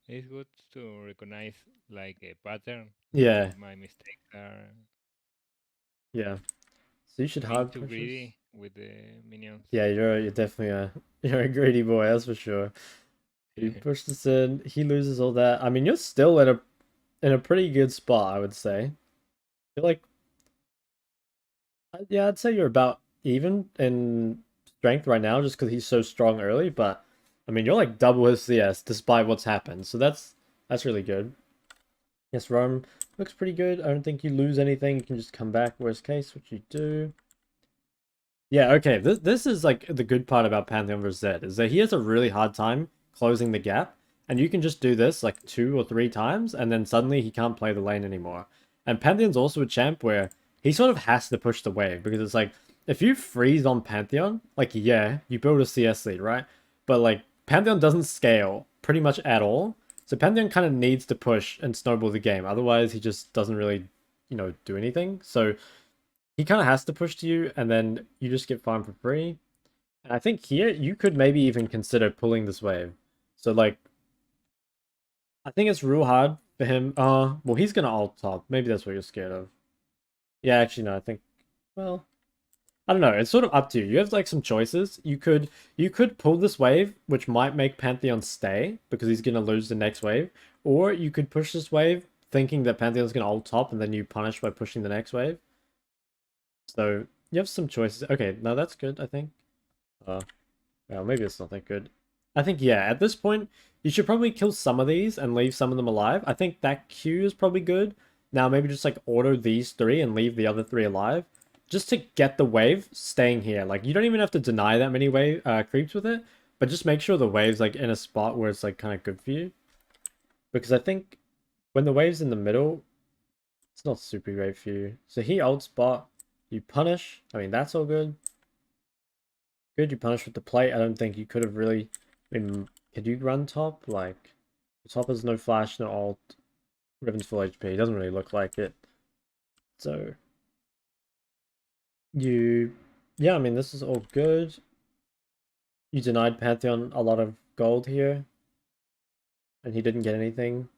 It's good to recognize like a pattern where Yeah, my mistakes are yeah. So you should being hard too push this. greedy with the minions. Yeah, you're definitely you're a greedy boy, that's for sure. You push this in, he loses all that. I mean, you're still in a pretty good spot, I would say. You're like, yeah, I'd say you're about even in strength right now, just because he's so strong early. But I mean, you're like double his CS despite what's happened, so that's really good. Yes, Rome looks pretty good. I don't think you lose anything. You can just come back. Worst case, what you do. Yeah, okay. This is like the good part about Pantheon vs. Zed is that he has a really hard time closing the gap, and you can just do this like 2 or 3 times, and then suddenly he can't play the lane anymore. And Pantheon's also a champ where he sort of has to push the wave because it's like if you freeze on Pantheon, like yeah, you build a CS lead, right? But like Pantheon doesn't scale pretty much at all. So Pantheon kind of needs to push and snowball the game. Otherwise, he just doesn't really, do anything. So he kind of has to push to you, and then you just get farmed for free. And I think here you could maybe even consider pulling this wave. So like, I think it's real hard for him. Well, he's gonna ult top. Maybe that's what you're scared of. Yeah, actually, no. I think, well, I don't know. It's sort of up to you. You have like some choices. You could pull this wave, which might make Pantheon stay because he's gonna lose the next wave, or you could push this wave thinking that Pantheon's gonna ult top and then you punish by pushing the next wave. So you have some choices. Okay, no, that's good. I think. Well, maybe it's not that good. I think, yeah, at this point, you should probably kill some of these and leave some of them alive. I think that Q is probably good. Now, maybe just, like, auto these three and leave the other three alive. Just to get the wave staying here. Like, you don't even have to deny that many wave creeps with it. But just make sure the wave's, like, in a spot where it's, like, kind of good for you. Because I think when the wave's in the middle, it's not super great for you. So he ult spot, you punish. I mean, that's all good. Good, you punish with the plate. I don't think you could have really... I mean, could you run top? Like, top has no flash, no ult. Riven's full HP. Doesn't really look like it. So, you... Yeah, I mean, this is all good. You denied Pantheon a lot of gold here. And he didn't get anything.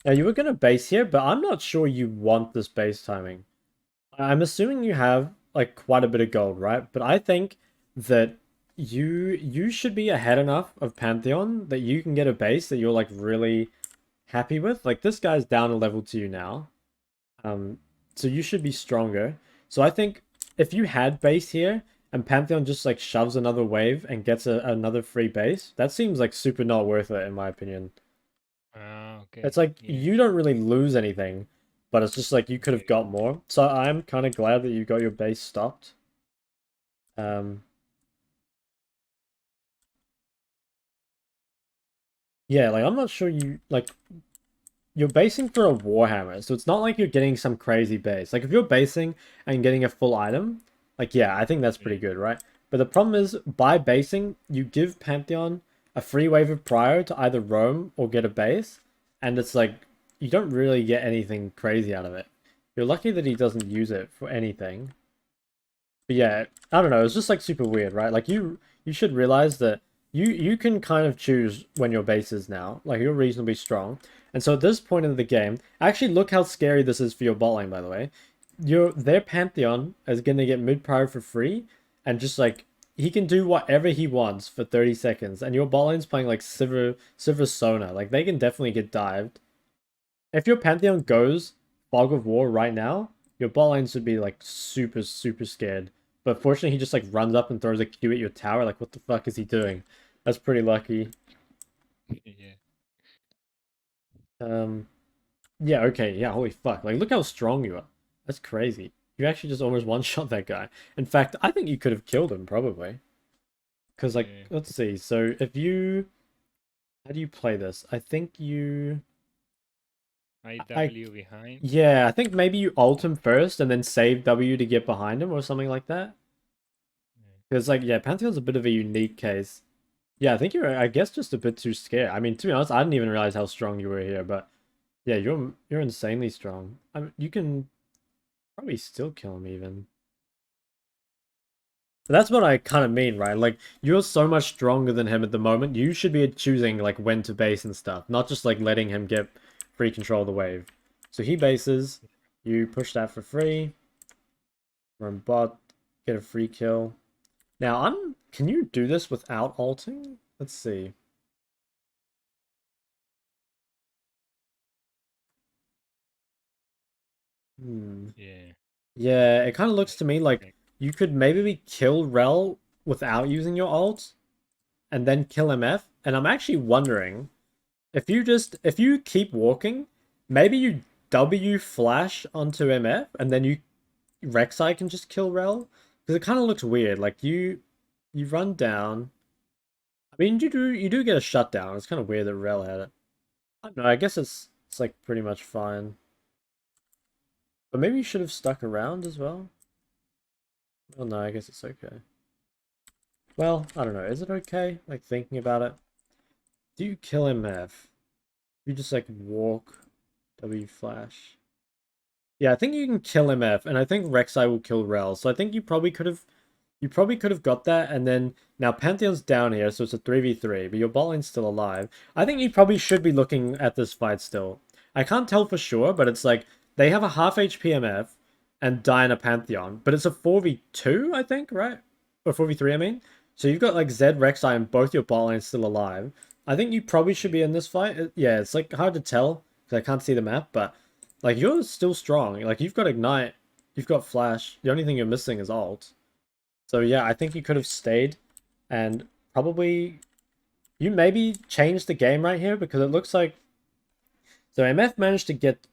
Now, you were going to base here, but I'm not sure you want this base timing. I'm assuming you have like quite a bit of gold, right? But I think that you should be ahead enough of Pantheon that you can get a base that you're like really happy with. Like this guy's down a level to you now. So you should be stronger. So I think if you had base here and Pantheon just like shoves another wave and gets another free base, that seems like super not worth it in my opinion. It's Okay. like Yeah. you don't really lose anything, but it's just like you could have got more. So I'm kind of glad that you got your base stopped. Um, yeah, like I'm not sure you like you're basing for a Warhammer, so it's not like you're getting some crazy base. Like if you're basing and getting a full item, like yeah, I think that's pretty Yeah. good, right? But the problem is by basing, you give Pantheon a free wave of Prio to either roam or get a base, and it's like you don't really get anything crazy out of it. You're lucky that he doesn't use it for anything. But yeah, I don't know. It's just like super weird, right? Like you should realize that you can kind of choose when your base is now. Like you're reasonably strong. And so at this point in the game, actually look how scary this is for your bot lane, by the way. Their Pantheon is gonna get mid prior for free, and just like he can do whatever he wants for 30 seconds, and your bot lane's playing like Sivir Sona. Like they can definitely get dived. If your Pantheon goes Fog of War right now, your bot lane should be like super, super scared. But fortunately, he just like runs up and throws a Q at your tower. Like, what the fuck is he doing? That's pretty lucky. Yeah. Um, yeah, okay, yeah, holy fuck. Like, look how strong you are. That's crazy. You actually just almost one-shot that guy. In fact, I think you could have killed him, probably. Because, like, Yeah. let's see. So, if you... How do you play this? I think you... I IW behind. Yeah, I think maybe you ult him first and then save W to get behind him or something like that. Yeah. Because, like, yeah, Pantheon's a bit of a unique case. Yeah, I think you're, I guess, just a bit too scared. I mean, to be honest, I didn't even realize how strong you were here, but yeah, you're insanely strong. I mean, you can probably still kill him even. But that's what I kind of mean, right? Like, you're so much stronger than him at the moment. You should be choosing, like, when to base and stuff, not just, like, letting him get free control of the wave. So he bases, you push that for free, run bot, get a free kill. Now, can you do this without ulting? Let's see. Hmm. Yeah. Yeah, it kind of looks to me like Okay. you could maybe kill Rel without using your ult and then kill MF. And I'm actually wondering if you keep walking, maybe you W flash onto MF and then you Rek'Sai can just kill Rel because it kind of looks weird. Like you run down. I mean, you do get a shutdown. It's kind of weird that Rel had it. I don't know. I guess it's like pretty much fine. But maybe you should have stuck around as well. Oh no, I guess it's okay. Well, I don't know. Is it okay? Like thinking about it. Do you kill MF? You just like walk W flash. Yeah, I think you can kill MF, and I think Rek'Sai will kill Rel. So I think you probably could have got that, and then now Pantheon's down here, so it's a 3v3, but your bot lane's still alive. I think you probably should be looking at this fight still. I can't tell for sure, but it's like they have a half HP MF and Diana Pantheon, but it's a 4v2, I think, right? Or 4v3, I mean. So you've got like Zed, Rek'Sai, and both your bot lanes still alive. I think you probably should be in this fight. Yeah, it's like hard to tell because I can't see the map, but like you're still strong. Like you've got Ignite, you've got Flash. The only thing you're missing is ult. So yeah, I think you could have stayed and probably you maybe changed the game right here because it looks like so MF managed to get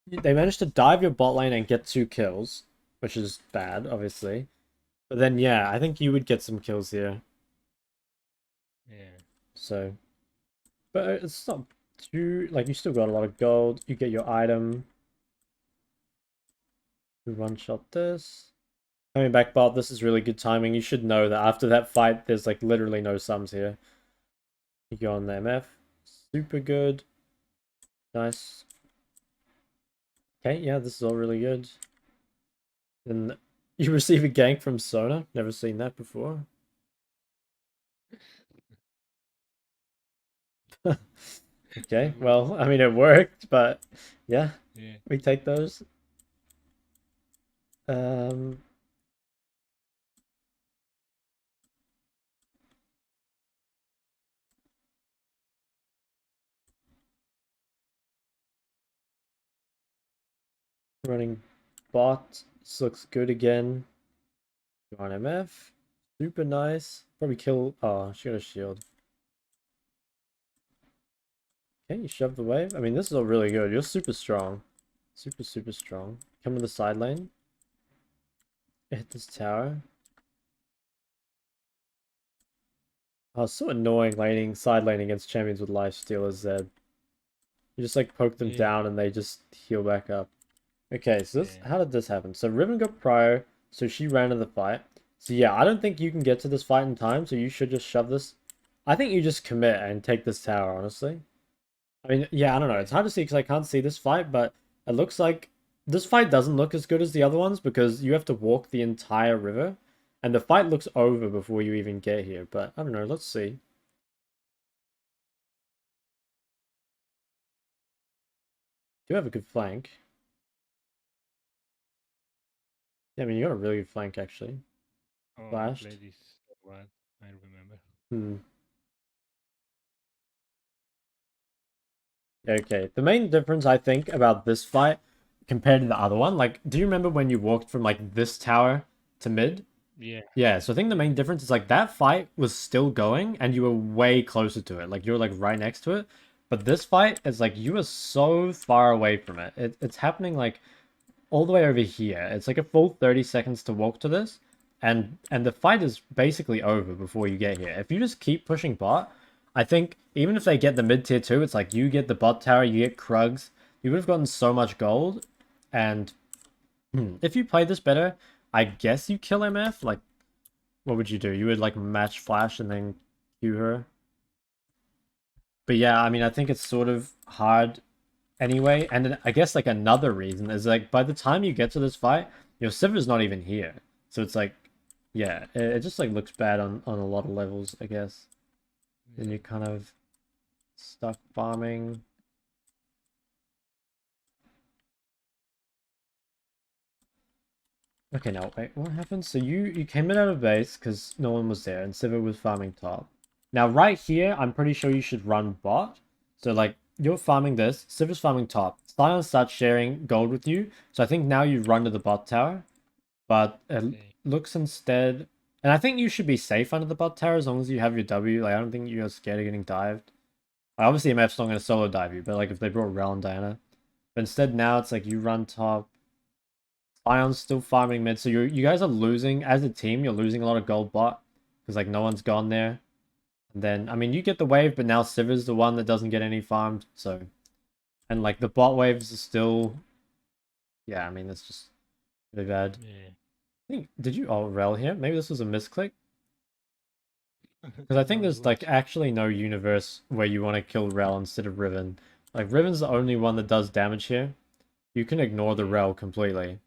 they managed to dive your bot lane and get 2 kills, which is bad, obviously. But then yeah, I think you would get some kills here. Yeah. So but it's not too like you still got a lot of gold. You get your item. We one shot this. Coming back bot, this is really good timing. You should know that after that fight, there's like literally no sums here. You go on the MF. Super good. Nice. Okay, yeah, this is all really good. And you receive a gank from Sona. Never seen that before. Okay, well, I mean, it worked, but yeah, Yeah. we take those. Um, running bot. This looks good again. Go on MF. Super nice. Probably kill. Oh, she got a shield. Okay, you shove the wave. I mean, this is all really good. You're super strong. Super, super strong. Come to the side lane. Hit this tower. Oh, it's so annoying side laning against champions with lifesteal as Zed. You just like poke them Yeah. down and they just heal back up. Okay, so this, Yeah. how did this happen? So Riven got prio, so she ran to the fight. So yeah, I don't think you can get to this fight in time, so you should just shove this. I think you just commit and take this tower, honestly. I mean, yeah, I don't know. It's hard to see because I can't see this fight, but it looks like this fight doesn't look as good as the other ones because you have to walk the entire river, and the fight looks over before you even get here. But I don't know. Let's see. You have a good flank. Yeah, I mean, you got a really good flank actually. Oh, I Flashed. played this so bad. I remember. Hmm. Okay. The main difference I think about this fight compared to the other one, like, do you remember when you walked from like this tower to mid? Yeah. Yeah, so I think the main difference is like that fight was still going and you were way closer to it. Like you were like right next to it. But this fight is like you are so far away from it. It's happening like all the way over here. It's like a full 30 seconds to walk to this. And the fight is basically over before you get here. If you just keep pushing bot, I think even if they get the mid tier 2, it's like you get the bot tower, you get Krugs. You would have gotten so much gold. And if you play this better, I guess you kill MF. Like, what would you do? You would like match Flash and then Q her. But yeah, I mean, I think it's sort of hard anyway. And then I guess like another reason is like by the time you get to this fight, your Sivir's not even here. So it's like, yeah, it just like looks bad on a lot of levels, I guess. Then you're kind of stuck farming. Okay, now wait, what happened? So you came in out of base because no one was there and Sivir was farming top. Now right here, I'm pretty sure you should run bot. So like you're farming this, Sivir's farming top. Sion starts sharing gold with you. So I think now you run to the bot tower. But it Okay. looks instead, and I think you should be safe under the bot tower as long as you have your W. Like I don't think you're scared of getting dived. Like, obviously MF's not going to solo dive you, but like if they brought Rel and Diana. But instead now it's like you run top. Ion's still farming mid, so you guys are losing as a team. You're losing a lot of gold bot because like no one's gone there. And then I mean you get the wave, but now Sivir's the one that doesn't get any farmed. So and like the bot waves are still, yeah. I mean it's just really bad. Yeah. I think did you Rel here? Maybe this was a misclick because I think No, it there's like was. actually no universe where you want to kill Rel instead of Riven. Like Riven's the only one that does damage here. you can ignore the rel completely.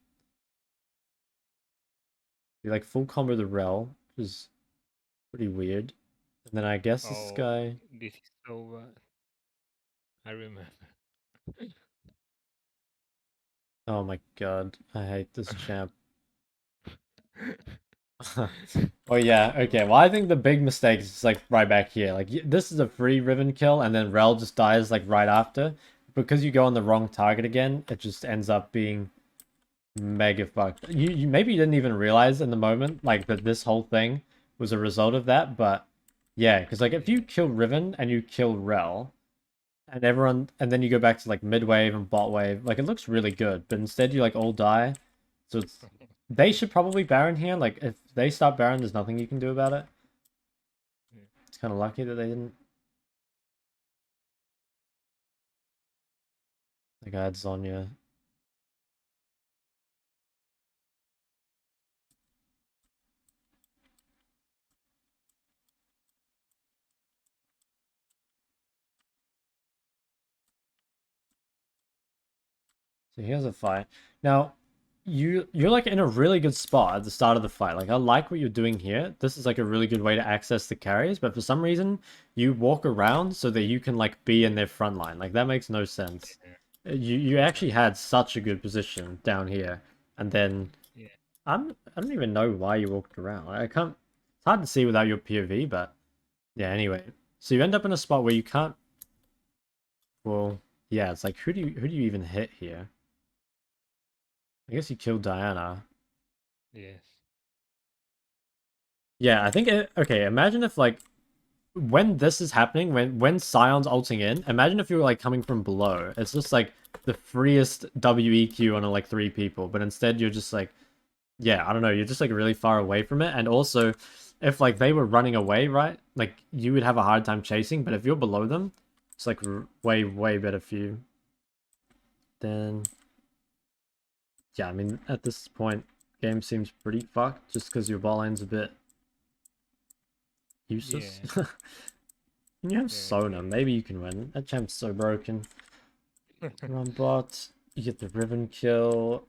You like full combo the rel, which is pretty weird. And then I guess this Oh, guy. this is so bad. I remember. Oh my god, I hate this champ. Oh yeah, okay. Well, I think the big mistake is just, like right back here. Like this is a free Riven kill, and then Rel just dies like right after. Because you go on the wrong target again, it just ends up being mega fucked. You maybe you didn't even realize in the moment like that this whole thing was a result of that, but yeah, because like if you kill Riven and you kill Rel, and everyone, and then you go back to like mid wave and bot wave, like it looks really good, but instead you like all die. So it's they should probably Baron here. Like if they start Baron, there's nothing you can do about it. Yeah. It's kind of lucky that they didn't. Like I had Zonya. So here's a fight. Now, you're like in a really good spot at the start of the fight. Like I like what you're doing here. This is like a really good way to access the carries, but for some reason you walk around so that you can like be in their front line. Like that makes no sense. You Yeah. actually had such a good position down here, and then Yeah. I don't even know why you walked around. I can't. It's hard to see without your POV, but yeah. Anyway, so you end up in a spot where you can't. Well, yeah. It's like who do you even hit here? I guess you killed Diana. Yes. Yeah, I think okay, imagine if like when this is happening, when Scion's ulting in, imagine if you were like coming from below. It's just like the freest WEQ on like three people, but instead you're just like yeah, I don't know, you're just like really far away from it. And also if like they were running away, right? Like you would have a hard time chasing, but if you're below them, it's like way better for you. Then yeah, I mean at this point game seems pretty fucked just because your ball lane's a bit useless. Yeah. You have Yeah. Sona. Maybe you can win. That champ's so broken. Run bot. You get the Riven kill.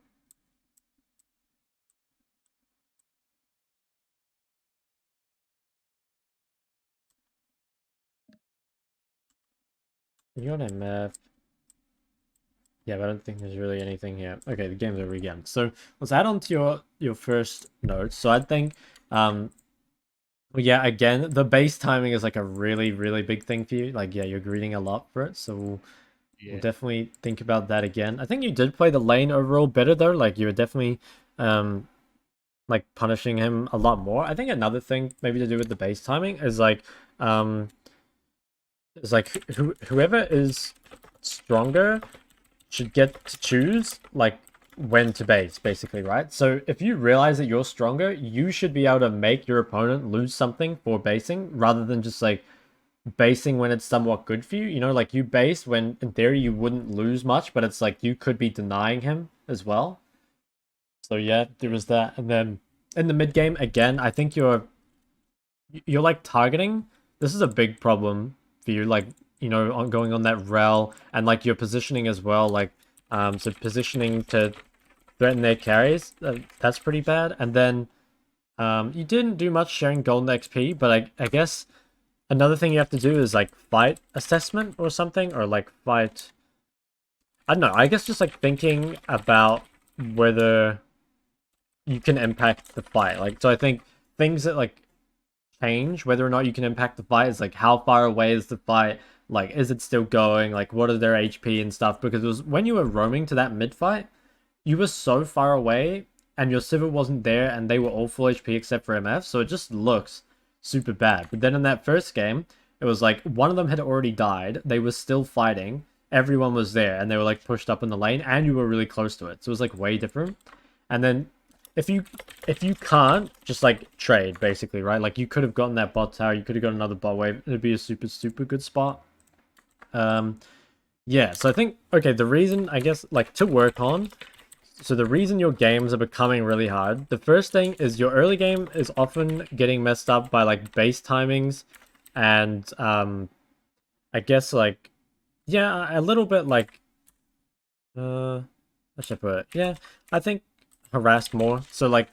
You're on MF. Yeah, but I don't think there's really anything here. Okay, the game's over again. So let's add on to your first note. So I think well, yeah, again, the base timing is like a really big thing for you. Like, yeah, you're greeting a lot for it. So we'll Yeah. definitely think about that again. I think you did play the lane overall better though. Like you were definitely like punishing him a lot more. I think another thing maybe to do with the base timing is like whoever is stronger should get to choose like when to base, basically, right? So if you realize that you're stronger, you should be able to make your opponent lose something for basing rather than just like basing when it's somewhat good for you. You know, like you base when in theory you wouldn't lose much, but it's like you could be denying him as well. So yeah, there was that. And then in the mid game, again, I think you're like targeting. This is a big problem for you, like, you know, on going on that rel and like your positioning as well, like so positioning to threaten their carries, that's pretty bad. And then you didn't do much sharing golden XP, but I guess another thing you have to do is like fight assessment or something, or like fight, I don't know, I guess just like thinking about whether you can impact the fight. Like, so I think things that like change whether or not you can impact the fight is like how far away is the fight, like is it still going, like what are their HP and stuff, because it was when you were roaming to that mid fight, you were so far away and your Sivir wasn't there and they were all full HP except for MF, so it just looks super bad. But then in that first game, it was like one of them had already died, they were still fighting, everyone was there and they were like pushed up in the lane and you were really close to it, so it was like way different. And then if you can't just like trade basically, right? Like you could have gotten that bot tower, you could have got another bot wave. It'd be a super good spot. Yeah. So I think okay, the reason I guess like to work on. So the reason your games are becoming really hard. The first thing is your early game is often getting messed up by like base timings, and I guess like yeah, a little bit like I should put it. Yeah, I think harassed more. So like,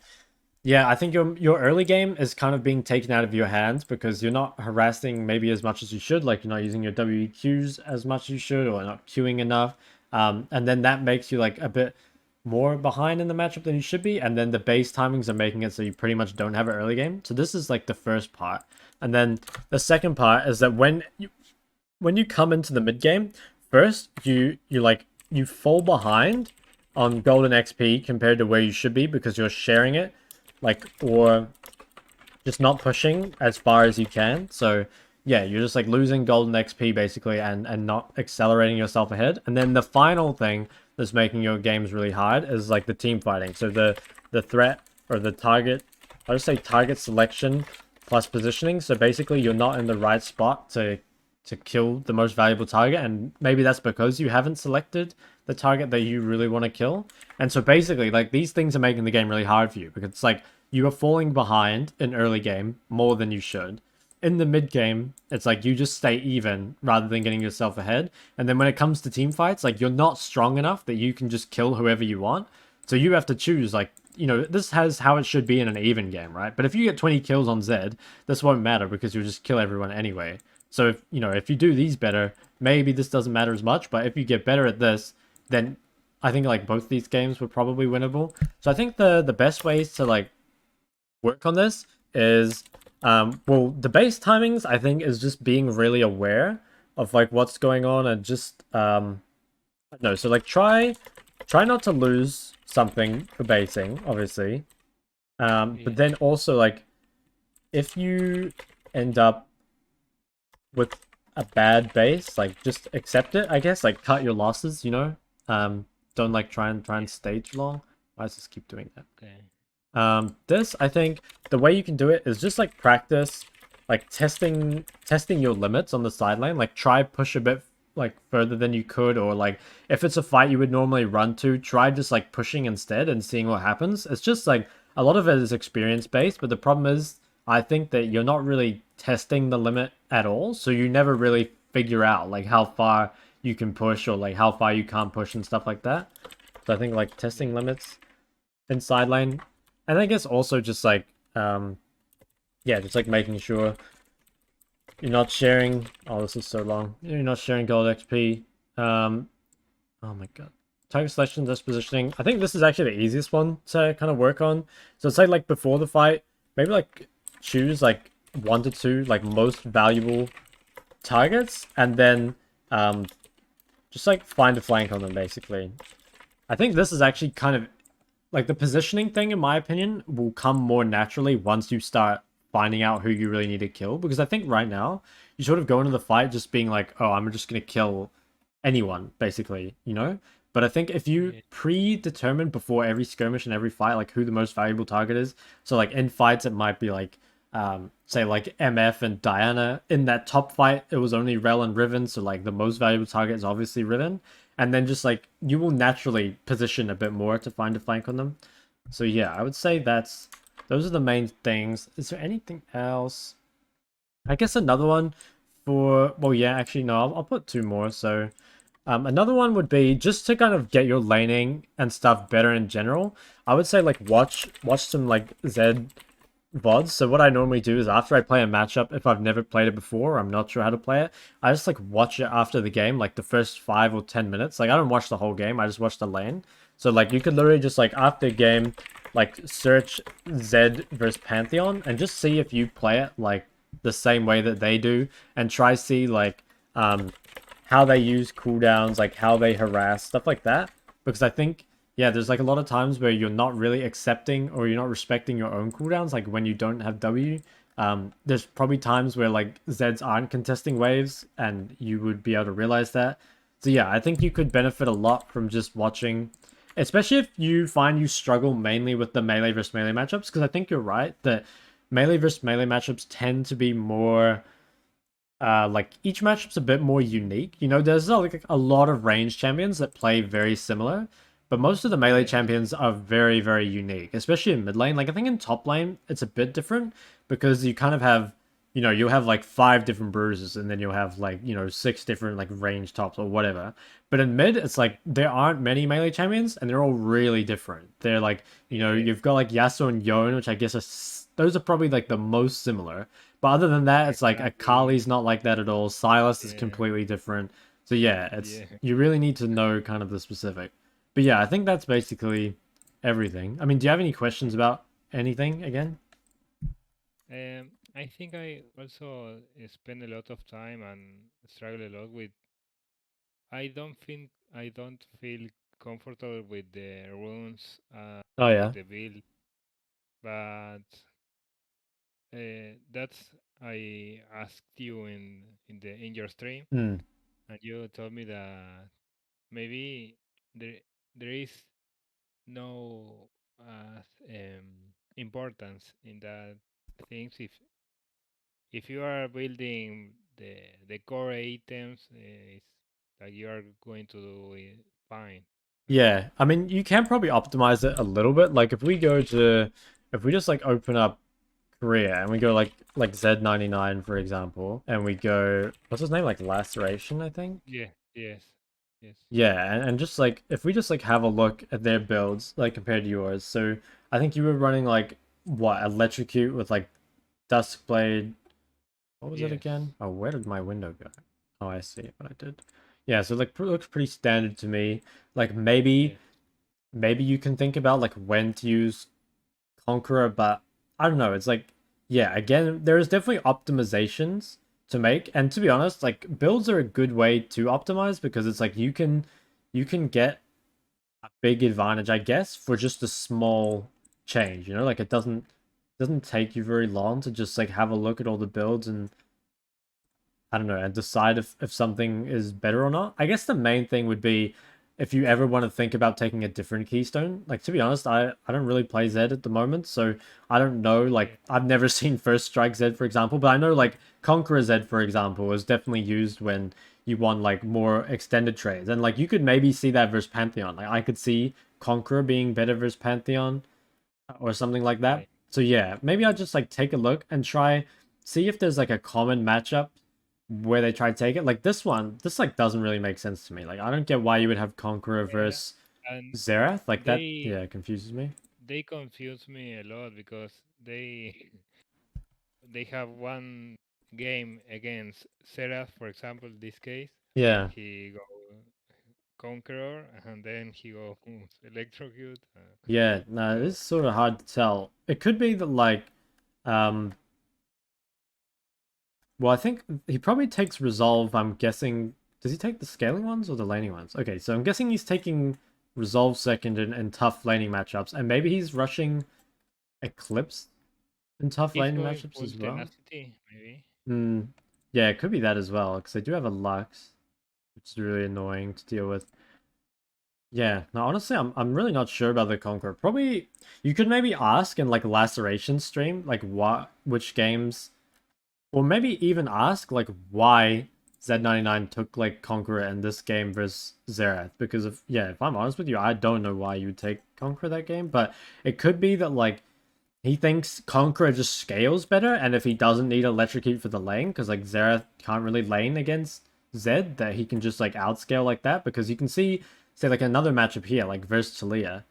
yeah, I think your early game is kind of being taken out of your hands because you're not harassing maybe as much as you should. Like you're not using your WQs as much as you should, or not queuing enough. And then that makes you like a bit more behind in the matchup than you should be. And then the base timings are making it so you pretty much don't have an early game. So this is like the first part. And then the second part is that when you come into the mid game, first you fall behind on golden XP compared to where you should be because you're sharing it, like, or just not pushing as far as you can. So yeah, you're just like losing golden XP basically and not accelerating yourself ahead. And then the final thing that's making your games really hard is like the team fighting. So the threat or the target, I would say target selection plus positioning. So basically you're not in the right spot to kill the most valuable target, and maybe that's because you haven't selected the target that you really want to kill. And so basically like these things are making the game really hard for you because it's like you are falling behind in early game more than you should. In the mid game, it's like you just stay even rather than getting yourself ahead. And then when it comes to team fights, like you're not strong enough that you can just kill whoever you want. So you have to choose, like, you know, this has how it should be in an even game, right? But if you get 20 kills on Zed, this won't matter because you'll just kill everyone anyway. So if, you know, if you do these better, maybe this doesn't matter as much, but if you get better at this, then I think like both these games were probably winnable. So I think the best ways to like work on this is well, the base timings I think is just being really aware of like what's going on and just no, so like try not to lose something for basing, obviously. Yeah. But then also like if you end up with a bad base, like just accept it, I guess, like cut your losses, you know. Don't like try and stay too long. Why does this keep doing that? Okay. This I think the way you can do it is just like practice, like testing your limits on the sideline. Like try push a bit like further than you could, or like if it's a fight you would normally run to, try just like pushing instead and seeing what happens. It's just like a lot of it is experience based, but the problem is I think that you're not really testing the limit at all, so you never really figure out like how far you can push or like how far you can't push and stuff like that. So I think like testing limits in sideline, and I guess also just like yeah, just like making sure you're not sharing. Oh, this is so long. You're not sharing gold XP. Oh my god. Target selection, this positioning. I think this is actually the easiest one to kind of work on. So it's like before the fight, maybe like choose like 1 to 2 like most valuable targets, and then just like find a flank on them basically. I think this is actually kind of like the positioning thing, in my opinion, will come more naturally once you start finding out who you really need to kill. Because I think right now you sort of go into the fight just being like, oh, I'm just gonna kill anyone basically, you know. But I think if you Yeah. predetermine before every skirmish and every fight like who the most valuable target is, so like in fights it might be like say like MF and Diana. In that top fight it was only Rel and Riven, so like the most valuable target is obviously Riven. And then just like you will naturally position a bit more to find a flank on them. So yeah, I would say those are the main things. Is there anything else? I guess another one for, well, yeah, actually no, I'll put 2 more. So another one would be just to kind of get your laning and stuff better in general. I would say like watch some like Zed VODs. So what I normally do is after I play a matchup, if I've never played it before, or I'm not sure how to play it, I just like watch it after the game, like the first 5 or 10 minutes. Like I don't watch the whole game, I just watch the lane. So like you could literally just like after game, like search Zed versus Pantheon and just see if you play it like the same way that they do, and try see like how they use cooldowns, like how they harass, stuff like that. Because I think, yeah, there's like a lot of times where you're not really accepting or you're not respecting your own cooldowns, like when you don't have W. There's probably times where like Zeds aren't contesting waves and you would be able to realize that. So yeah, I think you could benefit a lot from just watching, especially if you find you struggle mainly with the melee versus melee matchups, because I think you're right that melee versus melee matchups tend to be more like each matchup's a bit more unique. You know, there's like a lot of range champions that play very similar, but most of the melee Yes. champions are very, very unique, especially in mid lane. Like I think in top lane it's a bit different because you kind of have you know, you'll have like 5 different bruises, and then you'll have like, you know, 6 different like range tops or whatever. But in mid, it's like there aren't many melee champions, and they're all really different. They're like, you know, Yeah, you've got like Yasuo and Yon, which I guess those are probably like the most similar. But other than that, it's like exactly. Akali's not like that at all. Silas is Yeah, completely different. So yeah, it's yeah. you really need to know kind of the specific. But yeah, I think that's basically everything. I mean, do you have any questions about anything again? I think I also spend a lot of time and struggle a lot with. I don't feel comfortable with the runes Oh with yeah. the build, but that's I asked you in your stream, Hmm. and you told me that maybe there there is no importance in that things if you are building the core items, it's like you are going to do it fine. Right? Yeah, I mean, you can probably optimize it a little bit. Like if we just like open up Korea and we go like Z99 for example, and we go what's his name, like Laceration, I think. Yeah. Yes. Yes. Yeah, and just like if we just like have a look at their builds like compared to yours, so I think you were running like what Electrocute with like Duskblade. What was it Yes. again? Oh, where did my window go? Oh, I see what I did. Yeah, so like looks pretty standard to me. Like Yeah. maybe you can think about like when to use Conqueror, but I don't know. It's like, yeah, again, there is definitely optimizations to make, and to be honest, like builds are a good way to optimize because it's like you can get a big advantage, I guess, for just a small change. You know, like it doesn't take you very long to just like have a look at all the builds and I don't know, and decide if something is better or not. I guess the main thing would be if you ever want to think about taking a different keystone. Like to be honest, I don't really play Zed at the moment, so I don't know. Yeah. Like I've never seen First Strike Zed, for example, but I know like Conqueror Zed, for example, is definitely used when you want like more extended trades, and like you could maybe see that versus Pantheon. Like I could see Conqueror being better versus Pantheon or something like that. Okay. So yeah, maybe I'll just like take a look and try see if there's like a common matchup where they try to take it. Like this one, this like doesn't really make sense to me. Like I don't get why you would have Conqueror Yeah. versus And Xerath. Like that, they yeah, confuses me. they confuse me a lot because they they have one game against Seraph, for example, this case, and Yeah, he go Conqueror, and then he go Electrocute. yeah. No, So this is sort of hard to tell. It could be that like, um, well, I think he probably takes Resolve. I'm guessing. Does he take the scaling ones or the laning ones? Okay, so I'm guessing he's taking Resolve second in tough laning matchups, and maybe he's rushing Eclipse in tough he's laning going matchups full as well. tenacity, maybe. Hmm. Yeah, it could be that as well, because they do have a Lux, which is really annoying to deal with. Yeah, no, honestly, I'm really not sure about the Conqueror. Probably you could maybe ask in like Laceration stream, like what which games, or maybe even ask like why Z99 took like Conqueror in this game versus Xerath. Because if I'm honest with you, I don't know why you would take Conqueror that game, but it could be that like he thinks Conqueror just scales better, and if he doesn't need Electrocute for the lane, because like Xerath can't really lane against Zed, that he can just like outscale like that. Because you can see, say like another matchup here, like versus Talia,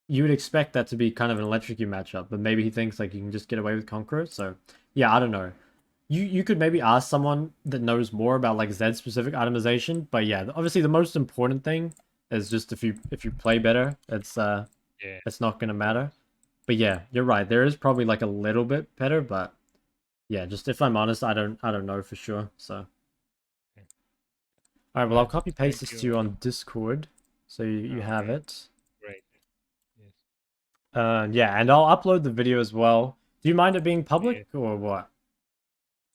you would expect that to be kind of an Electrocute matchup, but maybe he thinks like you can just get away with Conqueror. So yeah, I don't know. You could maybe ask someone that knows more about like Zed specific itemization, but yeah, obviously the most important thing is just if you play better, Yeah, it's not gonna of course. matter. But yeah, you're right. There is probably like a little bit better, but yeah, just if I'm honest, I don't know for sure. So Okay. all right, well I'll But copy paste thank this to you. you on Discord, so you All have right, it. great. Yes. Yeah, and I'll upload the video as well. Do you mind it being public Yeah. or what?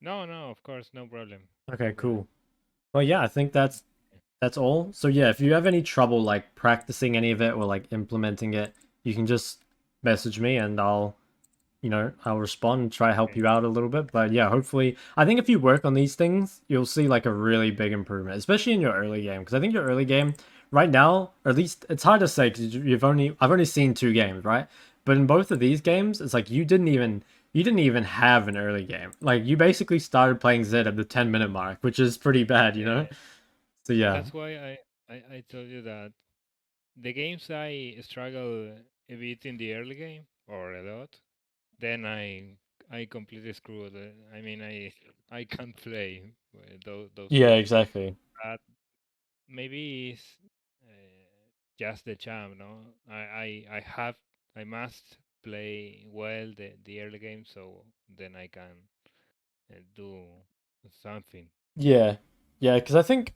No, no, of course, no problem. Okay, No problem. cool. Well, yeah, I think that's all. So yeah, if you have any trouble like practicing any of it or like implementing it, you can just message me and I'll respond and try to help Okay. you out a little bit. But yeah, hopefully, I think if you work on these things, you'll see like a really big improvement, especially in your early game. Because I think your early game right now, or at least it's hard to say because I've only seen 2 games, right? But in both of these games, it's like you didn't even you didn't even have an early game. Like you basically started playing Zed at the 10-minute mark, which is pretty bad, you know? Yeah, So yeah. that's why I told you that the games I struggle a bit in the early game or a lot, then I completely screwed. I mean, I can't play those Yeah, games. exactly. But maybe it's just the charm, no? I must play well the early game so then I can do something. Yeah. Yeah, because I think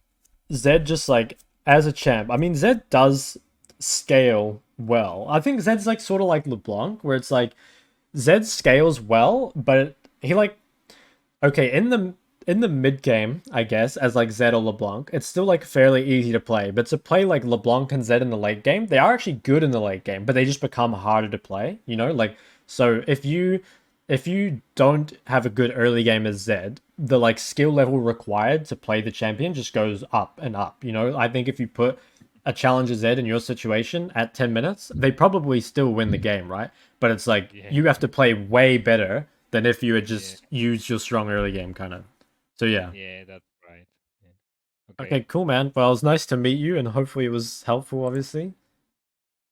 Zed just like as a champ, I mean Zed does scale well. I think Zed's like sort of like LeBlanc, where it's like Zed scales well, but he like okay, in the mid game, I guess, as like Zed or LeBlanc, it's still like fairly easy to play. But to play like LeBlanc and Zed in the late game, they are actually good in the late game, but they just become harder to play, you know? Like so if you don't have a good early game as Zed, the like skill level required to play the champion just goes up and up, you know? I think if you put a challenger Zed in your situation at 10 minutes, they probably still win the game, right? But it's like Yeah, you have to play way better than if you had yeah, just used your strong early game kind of. So yeah. yeah, that's right. Yeah. Okay, Okay, cool man. Well, it was nice to meet you and hopefully it was helpful obviously.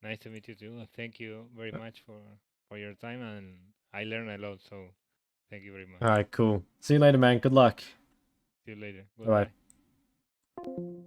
nice to meet you too. Thank you very much for your time, and I learned a lot, so thank you very All much. right, cool. See you later man. Good luck. See you later. All right. Goodbye.